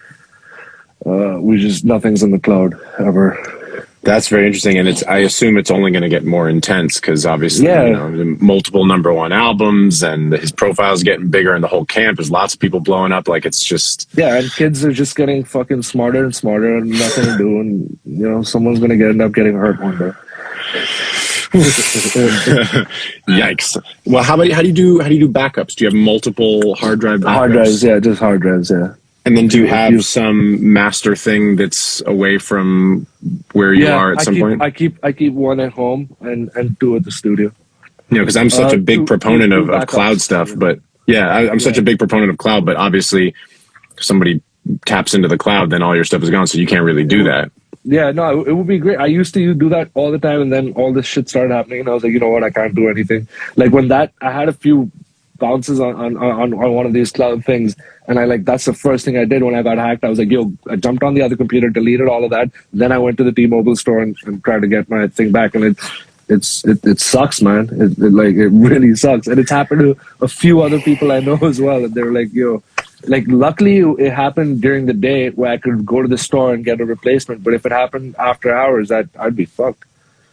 nothing's in the cloud ever. That's very interesting, and I assume it's only going to get more intense because obviously, multiple #1 albums, and his profile's getting bigger, and the whole camp is lots of people blowing up. Like it's just and kids are just getting fucking smarter and smarter, and nothing to do, and someone's going to end up getting hurt one day. Yikes! Well, how do you do backups? Do you have multiple hard drive backups? Hard drives, just hard drives, And then do you have some master thing that's away from where you are at some point? I keep one at home and two at the studio. Because I'm such a big proponent of cloud stuff, but I'm such a big proponent of cloud, but obviously if somebody taps into the cloud, then all your stuff is gone, so you can't really do that. Yeah, no, it would be great. I used to do that all the time, and then all this shit started happening, and I was like, you know what, I can't do anything. Like when I had a few bounces on one of these cloud things, and that's the first thing I did when I got hacked. I was like, I jumped on the other computer, deleted all of that, then I went to the T-Mobile store and tried to get my thing back, and it sucks, man. It really sucks, and it's happened to a few other people I know as well, and they're like, luckily it happened during the day where I could go to the store and get a replacement, but if it happened after hours, I'd be fucked.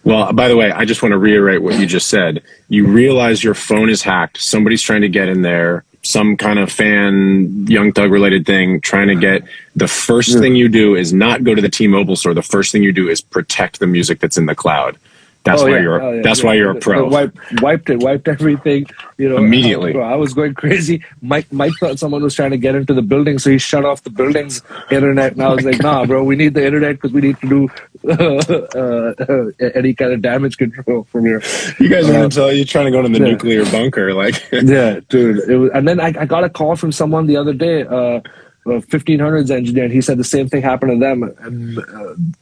Well, by the way, I just want to reiterate what you just said. You realize your phone is hacked. Somebody's trying to get in there, some kind of fan, Young Thug related thing, trying to get. The first thing you do is not go to the T-Mobile store. The first thing you do is protect the music that's in the cloud. That's why you're a pro. Wiped everything, immediately. I was going crazy. Mike thought someone was trying to get into the building, so he shut off the building's internet. And I was like, nah, bro, we need the internet because we need to do any kind of damage control from here. You guys are going to tell you trying to go to the nuclear bunker, Yeah, dude. And then I got a call from someone the other day. 1500's engineer, and he said the same thing happened to them, and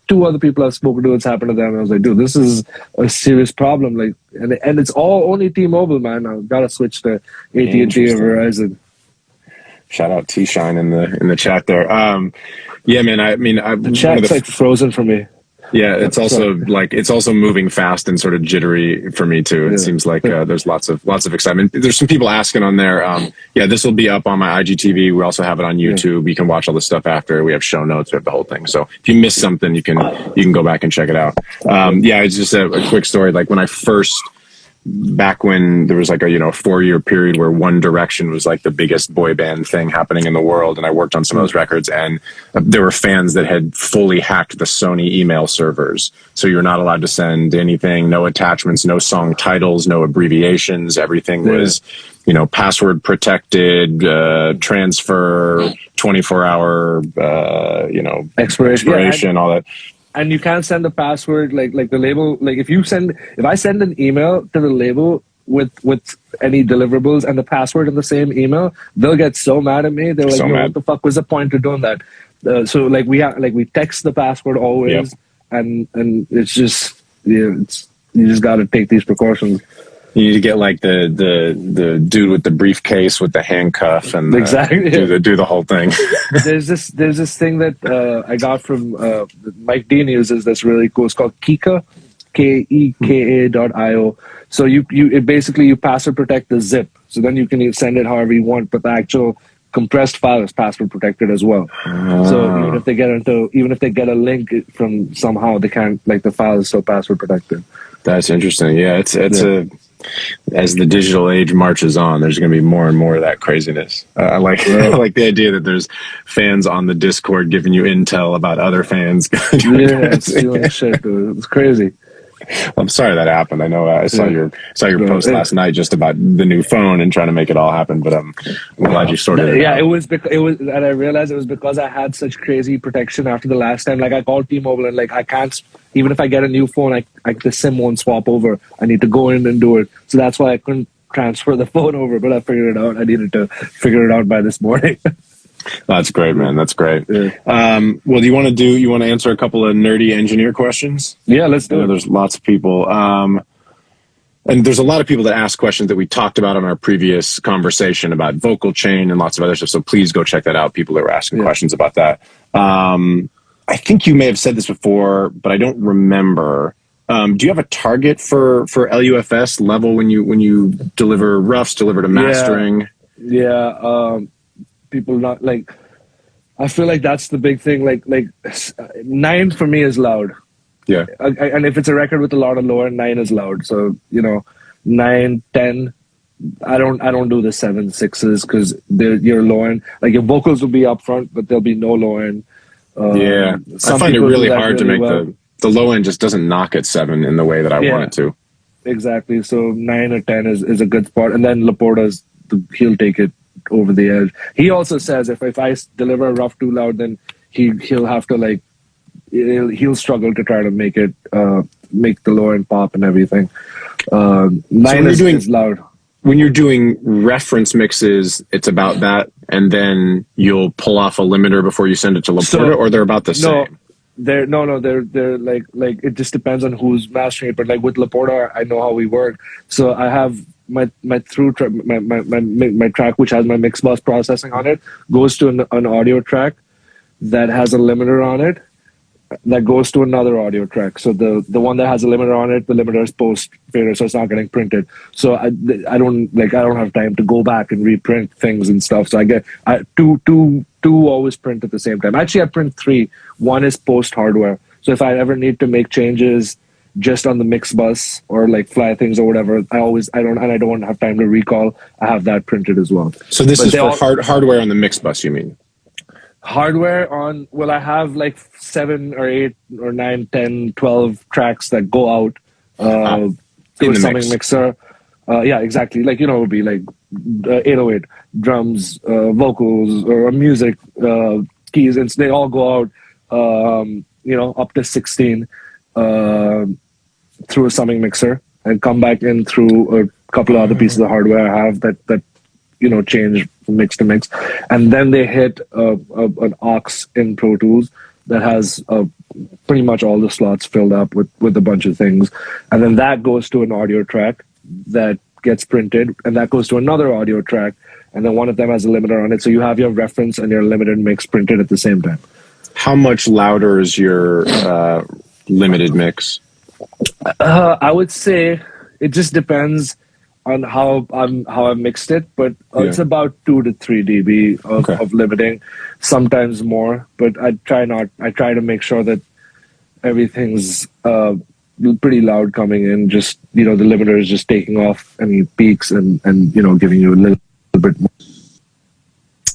two other people I've spoken to, it's happened to them, and I was like, dude, this is a serious problem, and it's all only T-Mobile, man. I've got to switch to AT&T or Verizon. Shout out T-Shine in the chat there. Man, the chat's frozen for me. Yeah, it's also it's also moving fast and sort of jittery for me too. It seems like there's lots of excitement. There's some people asking on there. This will be up on my IGTV. We also have it on YouTube. You can watch all this stuff after. We have show notes. We have the whole thing. So if you missed something, you can go back and check it out. It's just a quick story. Like when I first. Back when there was a 4-year period where One Direction was the biggest boy band thing happening in the world, and I worked on some of those records, and there were fans that had fully hacked the Sony email servers, so you're not allowed to send anything, no attachments, no song titles, no abbreviations. Everything was password protected, transfer, 24-hour expiration, all that. And you can't send a password like the label. If I send an email to the label with any deliverables and the password in the same email, they'll get so mad at me. They're like, what the fuck was the point of doing that? So we text the password always, and it's just you just got to take these precautions. You need to get the dude with the briefcase with the handcuff and exactly do the whole thing. There's this thing that I got from Mike Dean uses that's really cool. It's called Keka, KEKA.io. So you password protect the zip. So then you can send it however you want, but the actual compressed file is password protected as well. So even if they get a link from somehow, they can't, the file is still password protected. That's interesting. Yeah, it's as the digital age marches on, there's going to be more and more of that craziness. I like the idea that there's fans on the Discord giving you intel about other fans. It's shit, dude. It's crazy. Well, I'm sorry that happened. I know I saw your post last night just about the new phone and trying to make it all happen, but I'm glad you sorted it out. It was, and I realized it was because I had such crazy protection after the last time. I called T-Mobile and I can't, even if I get a new phone, the SIM won't swap over. I need to go in and do it. So that's why I couldn't transfer the phone over, but I figured it out. I needed to figure it out by this morning. That's great, man. That's great. Yeah. Well, do you want to answer a couple of nerdy engineer questions? Yeah, let's do it. There's lots of people. And there's a lot of people that ask questions that we talked about on our previous conversation about vocal chain and lots of other stuff. So please go check that out. People that were asking questions about that. I think you may have said this before, but I don't remember. Do you have a target for LUFS level when you deliver roughs, deliver to mastering? Yeah. People not I feel like that's the big thing. 9 for me is loud. Yeah. And if it's a record with a lot of lower, 9 is loud. So 9, 10. I don't do the 7, 6s because you're low end. Like your vocals will be up front, but there'll be no low end. Yeah, I find it really hard to make the low end just doesn't knock at 7 in the way that I want it to. Exactly. So 9 or 10 is a good spot, and then Laporta's he'll take it over the edge. He also says if I deliver a rough too loud, then he'll have to he'll struggle to try to make it make the low end pop and everything. 9 is loud. When you're doing reference mixes, it's about that, and then you'll pull off a limiter before you send it to Laporta, or they're about the same? They're like it just depends on who's mastering it. But like with Laporta, I know how we work. So I have my track, which has my mix bus processing on it, goes to an audio track that has a limiter on it, that goes to another audio track. So the one that has a limiter on it, the limiter is post fader, so it's not getting printed. So I don't have time to go back and reprint things and stuff. So I get two always print at the same time. Actually, I print 3. One is post hardware. So if I ever need to make changes just on the mix bus or like fly things or whatever, I don't have time to recall. I have that printed as well. So this is for hardware on the mix bus, you mean? Hardware on, I have like 7 or 8 or 9, 10, 12 tracks that go out to a summing mixer. Yeah, exactly. Like, it would be like 808, drums, vocals, or music, keys, and they all go out, up to 16 through a summing mixer and come back in through a couple of other pieces of hardware I have that change from mix to mix, and then they hit an aux in Pro Tools that has pretty much all the slots filled up with a bunch of things, and then that goes to an audio track that gets printed, and that goes to another audio track, and then one of them has a limiter on it, so you have your reference and your limited mix printed at the same time. How much louder is your limited mix? I would say it just depends on how I mixed it, but it's about 2 to 3 dB of limiting, sometimes more. But I try to make sure that everything's pretty loud coming in. Just the limiter is just taking off any peaks and giving you a little bit more.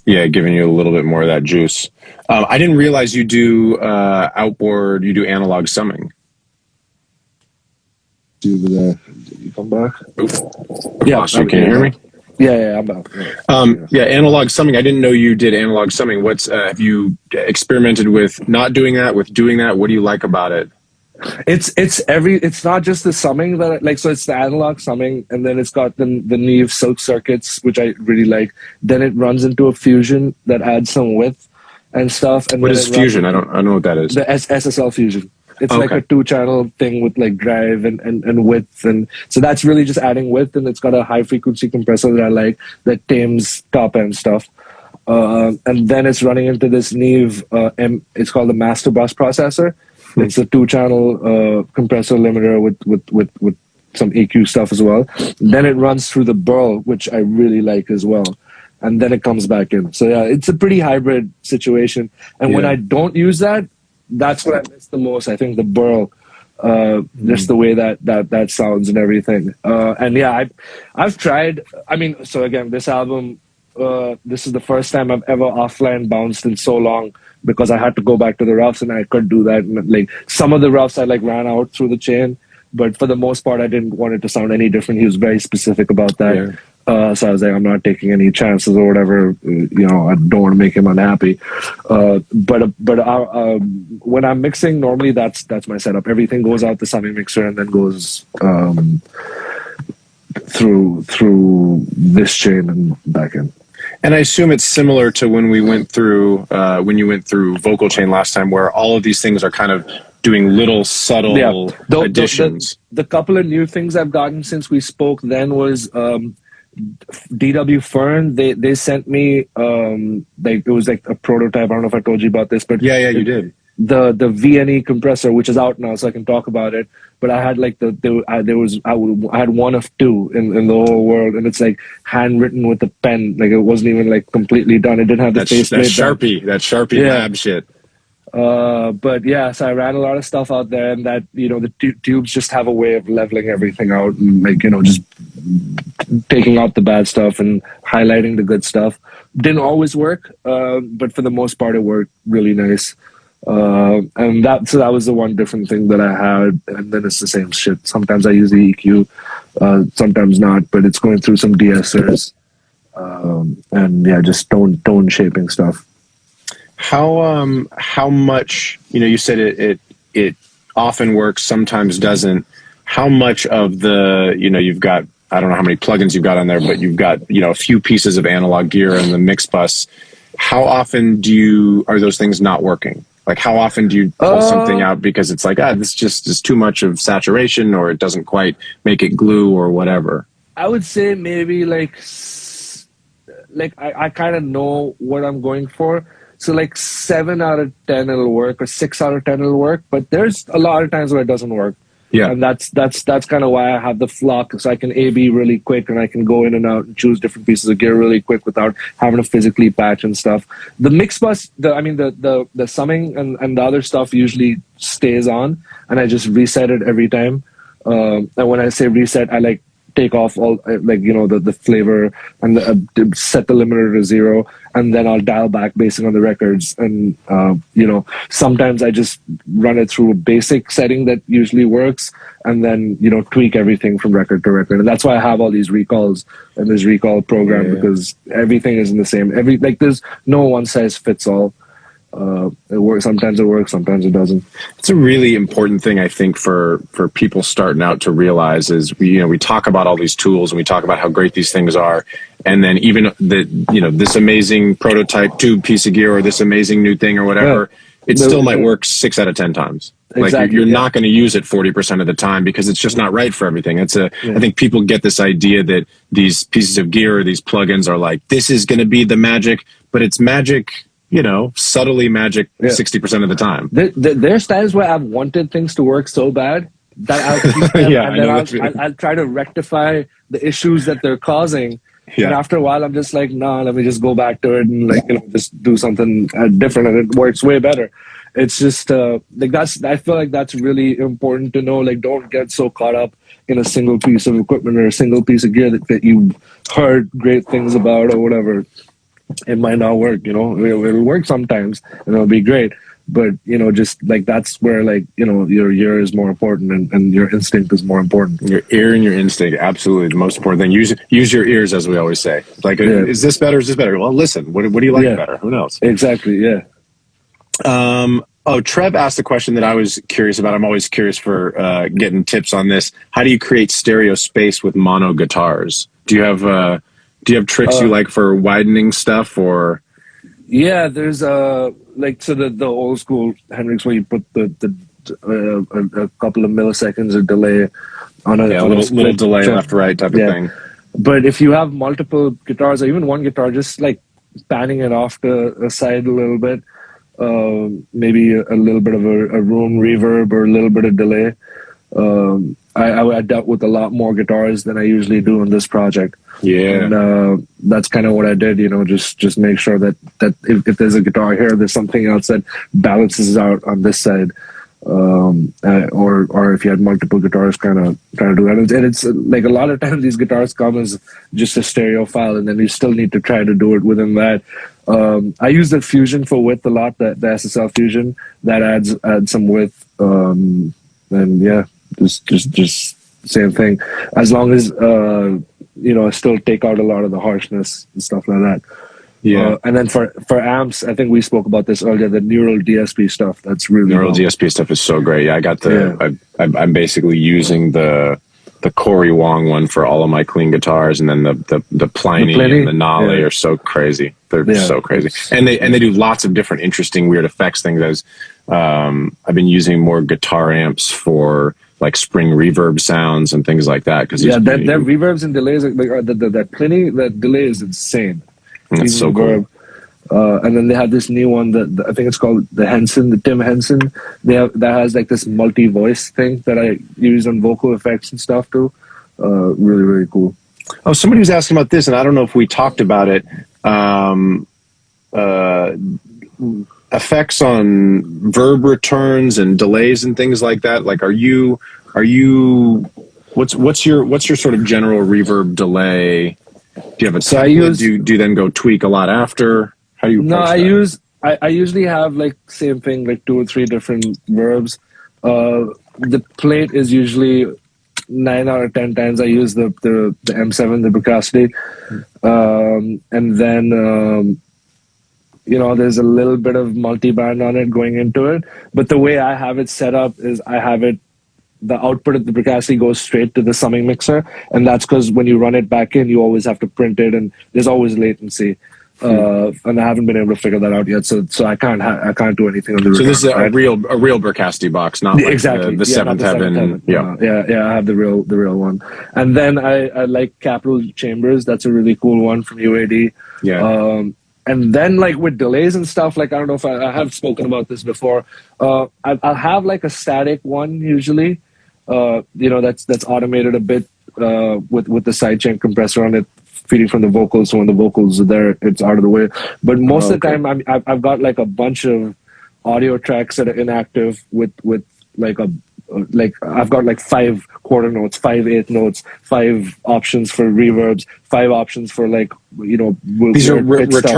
Yeah, giving you a little bit more of that juice. I didn't realize you do outboard. You do analog summing. Did you come back? Yeah, can you hear me? Yeah, I'm back. Yeah, analog summing. I didn't know you did analog summing. Have you experimented with not doing that? With doing that, what do you like about it? It's not just the summing that so it's the analog summing, and then it's got the Neve silk circuits, which I really like. Then it runs into a fusion that adds some width and stuff. And what is fusion? I don't know what that is. The SSL fusion. It's like a 2-channel thing with like drive and width, and so that's really just adding width, and it's got a high frequency compressor that I like that tames top end stuff, and then it's running into this Neve. It's called the master bus processor. It's a 2-channel compressor limiter with some EQ stuff as well. Then it runs through the Burl, which I really like as well, and then it comes back in. So yeah, it's a pretty hybrid situation. And when I don't use that, that's what I miss the most. I think the Burl, just the way that sounds and everything. And yeah, I've tried. I mean, so again, this album, this is the first time I've ever offline bounced in so long, because I had to go back to the roughs, and I could do that. And like some of the roughs I ran out through the chain, but for the most part, I didn't want it to sound any different. He was very specific about that. Yeah. So I was like, I'm not taking any chances or whatever. I don't want to make him unhappy. But when I'm mixing, normally that's my setup. Everything goes out the summing mixer and then goes through this chain and back in. And I assume it's similar to when you went through Vocal Chain last time, where all of these things are kind of doing little subtle additions. The couple of new things I've gotten since we spoke then was DW Fern. They sent me it was like a prototype. I don't know if I told you about this, but yeah, you did. The VNE compressor, which is out now, so I can talk about it. But I had like I had one of 2 in the whole world, and it's like handwritten with a pen. Like it wasn't even like completely done. It didn't have the faceplate. That Sharpie lab shit. But yeah, so I ran a lot of stuff out there, and that, you know, the tubes just have a way of leveling everything out, and like, you know, just taking out the bad stuff and highlighting the good stuff. Didn't always work, but for the most part, it worked really nice. And that was the one different thing that I had, and then it's the same shit. Sometimes I use the EQ, sometimes not, but it's going through some de-essers, and yeah, just tone shaping stuff. How much, you know, you said it often works, sometimes doesn't. How much of the, you know, you've got, I don't know how many plugins you've got on there, but you've got, you know, a few pieces of analog gear in the mix bus. How often are those things not working? Like, how often do you pull something out because it's like, this just is too much of saturation, or it doesn't quite make it glue, or whatever? I would say maybe like I kind of know what I'm going for. So like 7 out of 10 it'll work, or 6 out of 10 it'll work. But there's a lot of times where it doesn't work. Yeah, and that's kind of why I have the flock, so I can A/B really quick, and I can go in and out and choose different pieces of gear really quick without having to physically patch and stuff. The mix bus, the summing and the other stuff usually stays on, and I just reset it every time. And when I say reset, I like take off all, like, you know, the flavor, and set the limiter to 0, and then I'll dial back based on the records. And you know, sometimes I just run it through a basic setting that usually works, and then, you know, tweak everything from record to record. And that's why I have all these recalls and this recall program, because everything is in the same. Like, there's no one size fits all. It works. Sometimes it works, sometimes it doesn't. It's a really important thing, I think, for people starting out to realize is, we talk about all these tools, and we talk about how great these things are, and then even this amazing prototype tube piece of gear, or this amazing new thing or whatever, it still might work 6 out of 10 times. Exactly, like you're not going to use it 40% of the time, because it's just not right for everything. I think people get this idea that these pieces of gear or these plugins are like, this is going to be the magic, but it's magic, subtly magic 60% of the time. There's times where I've wanted things to work so bad that I'll keep them, and then I'll try to rectify the issues that they're causing. Yeah. And after a while, I'm just like, nah, let me just go back to it and just do something different, and it works way better. It's just I feel like that's really important to know. Like, don't get so caught up in a single piece of equipment or a single piece of gear that you've heard great things about or whatever. It might not work, it'll work sometimes and it'll be great. But, just like, that's where, your ear is more important, and your instinct is more important. Your ear and your instinct, absolutely the most important thing. Use your ears, as we always say. Like, is this better? Is this better? Well, listen, what do you like better? Who knows? Exactly, yeah. Trev asked a question that I was curious about. I'm always curious for getting tips on this. How do you create stereo space with mono guitars? Do you have tricks you like for widening stuff, or? Yeah, there's the old school Hendrix, where you put a couple of milliseconds of delay on a little delay left right type of thing. But if you have multiple guitars, or even one guitar, just like panning it off to the side a little bit, maybe a little bit of a room reverb or a little bit of delay. I dealt with a lot more guitars than I usually do on this project. Yeah, and that's kind of what I did. Just make sure that if there's a guitar here, there's something else that balances out on this side. Or if you had multiple guitars, kind of try to do that. And it's like, a lot of times these guitars come as just a stereo file, and then you still need to try to do it within that. I use the Fusion for width a lot, the SSL Fusion that adds some width. And yeah, just same thing. As long as I still take out a lot of the harshness and stuff like that. Yeah, and then for amps, I think we spoke about this earlier. The neural DSP stuff, that's really DSP stuff is so great. Yeah, I got I'm basically using the Corey Wong one for all of my clean guitars, and then the Pliny and the Nolly are so crazy. They're so crazy, and they do lots of different interesting weird effects things. As I've been using more guitar amps for like spring reverb sounds and things like that. Because that reverbs and delays, that Pliny, that delay is insane. That's so cool. And then they have this new one that I think it's called the Tim Henson. That has like this multi-voice thing that I use on vocal effects and stuff too. Really, really cool. Oh, somebody was asking about this, and I don't know if we talked about it. effects on verb returns and delays and things like that? Like, are you what's your sort of general reverb delay? Do you have a template? Do you then go tweak a lot after? How do you approach that? I usually have like same thing, like 2 or 3 different verbs. The plate is usually 9 out of 10 times I use the M7, the Bricasti, and then you know, there's a little bit of multi-band on it going into it. But the way I have it set up is I have it, the output of the Bricasti goes straight to the summing mixer, and that's because when you run it back in, you always have to print it, and there's always latency. And I haven't been able to figure that out yet, so I can't do anything on the. So this is a real Bricasti box, not like exactly the Seventh Heaven. Yeah, I have the real one. And then I like Capital Chambers. That's a really cool one from UAD. Yeah. And then like with delays and stuff, like I don't know if I have spoken about this before. I'll have like a static one usually. You know, that's automated a bit with the sidechain compressor on it, feeding from the vocals. So when the vocals are there, it's out of the way. But most of the time, I've got like a bunch of audio tracks that are inactive with like I've got like 5 quarter notes, 5 eighth notes, 5 options for reverbs, 5 options for like, you know, these are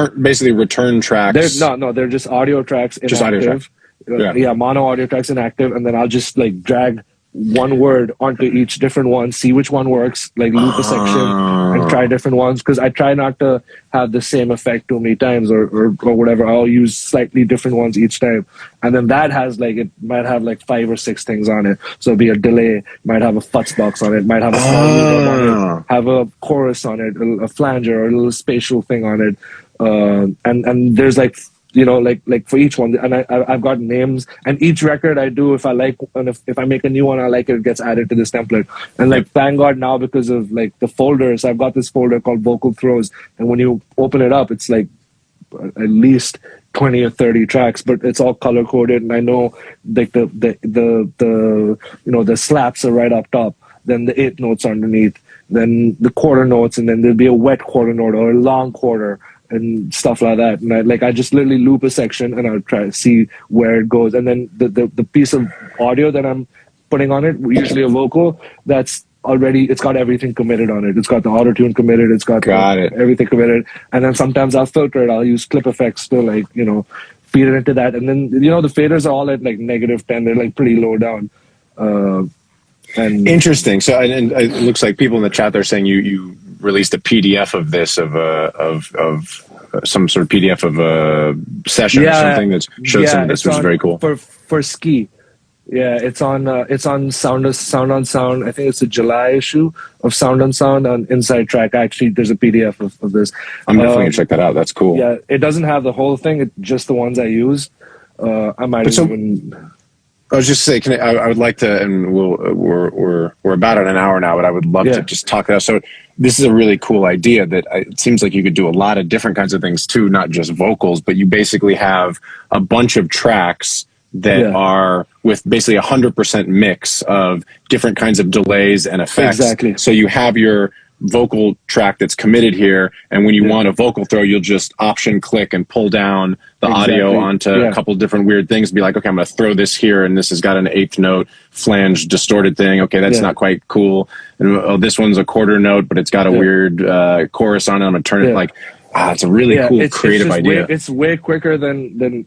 basically return tracks. They're just audio tracks inactive. Just audio tracks. Yeah, mono audio tracks inactive, and then I'll just like drag one word onto each different one, see which one works, like loop a section and try different ones, because I try not to have the same effect too many times or whatever. I'll use slightly different ones each time, and then that has like, it might have like 5 or 6 things on it. So it'll be a delay, might have a futz box on it, might have a small reverb on it, have a chorus on it, a flanger or a little spatial thing on it, and there's like, you know, like for each one, and I've got names, and each record I do, if I like, and if I make a new one I like it gets added to this template. And like, thank God now, because of like the folders, I've got this folder called Vocal Throws, and when you open it up, it's like at least 20 or 30 tracks, but it's all color coded, and I know like the you know, the slaps are right up top, then the 8th notes underneath, then the quarter notes, and then there'll be a wet quarter note or a long quarter and stuff like that. And I just literally loop a section and I'll try to see where it goes. And then the piece of audio that I'm putting on it, usually a vocal, that's already, it's got everything committed on it. It's got the auto tune committed. It's got everything committed. And then sometimes I'll filter it. I'll use clip effects to like, you know, feed it into that. And then, you know, the faders are all at like -10. They're like pretty low down. And interesting. So, and it looks like people in the chat, they're saying you released a PDF of this, of some sort of PDF of a session or something that showed some of this, which is very cool. For Ski. Yeah, it's on Sound on Sound. I think it's the July issue of Sound on Sound on Inside Track. Actually, there's a PDF of this. I'm definitely gonna check that out. That's cool. Yeah, it doesn't have the whole thing. It's just the ones I use. I might even. I was just saying, I would like to, and we're about at an hour now, but I would love to just talk about. So this is a really cool idea that it seems like you could do a lot of different kinds of things too, not just vocals, but you basically have a bunch of tracks that are with basically 100% mix of different kinds of delays and effects. Exactly. So you have your vocal track that's committed here, and when you want a vocal throw, you'll just option click and pull down the audio onto a couple different weird things. Be like, okay, I'm going to throw this here, and this has got an 8th note flange distorted thing. Okay, that's not quite cool. And this one's a quarter note, but it's got a weird chorus on it. I'm going to turn it like, it's a really cool creative idea. It's way quicker than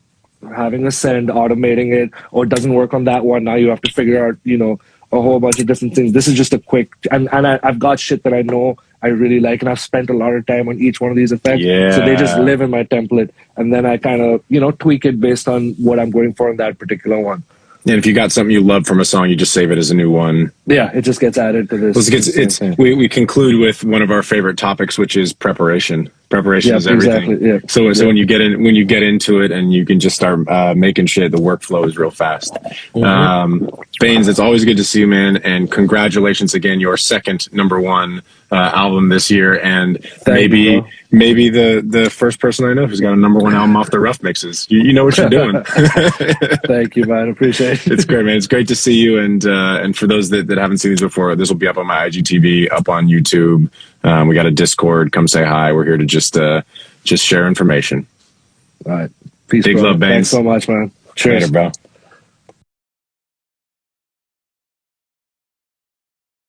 having a send, automating it, or it doesn't work on that one. Now you have to figure out, you know, a whole bunch of different things. This is just a quick, and I've got shit that I know I really like, and I've spent a lot of time on each one of these effects. So they just live in my template, and then I kind of, you know, tweak it based on what I'm going for in that particular one. And if you got something you love from a song, you just save it as a new one. Yeah, it just gets added to this. We conclude with one of our favorite topics, which is prepreparation. Preparation is everything. Exactly, So when you get into it and you can just start making shit, the workflow is real fast. Bainz, it's always good to see you, man, and congratulations again, your second #1 album this year, and maybe the first person I know who's got a #1 album off the Rough Mixes. You know what you're doing. Thank you, man. Appreciate it. It's great, man. It's great to see you, and for those that haven't seen these before, this will be up on my IGTV, up on YouTube. We got a Discord. Come say hi. We're here to just share information. All right. Peace, Big bro. love, Bainz. Thanks so much, man. Cheers. Later, bro.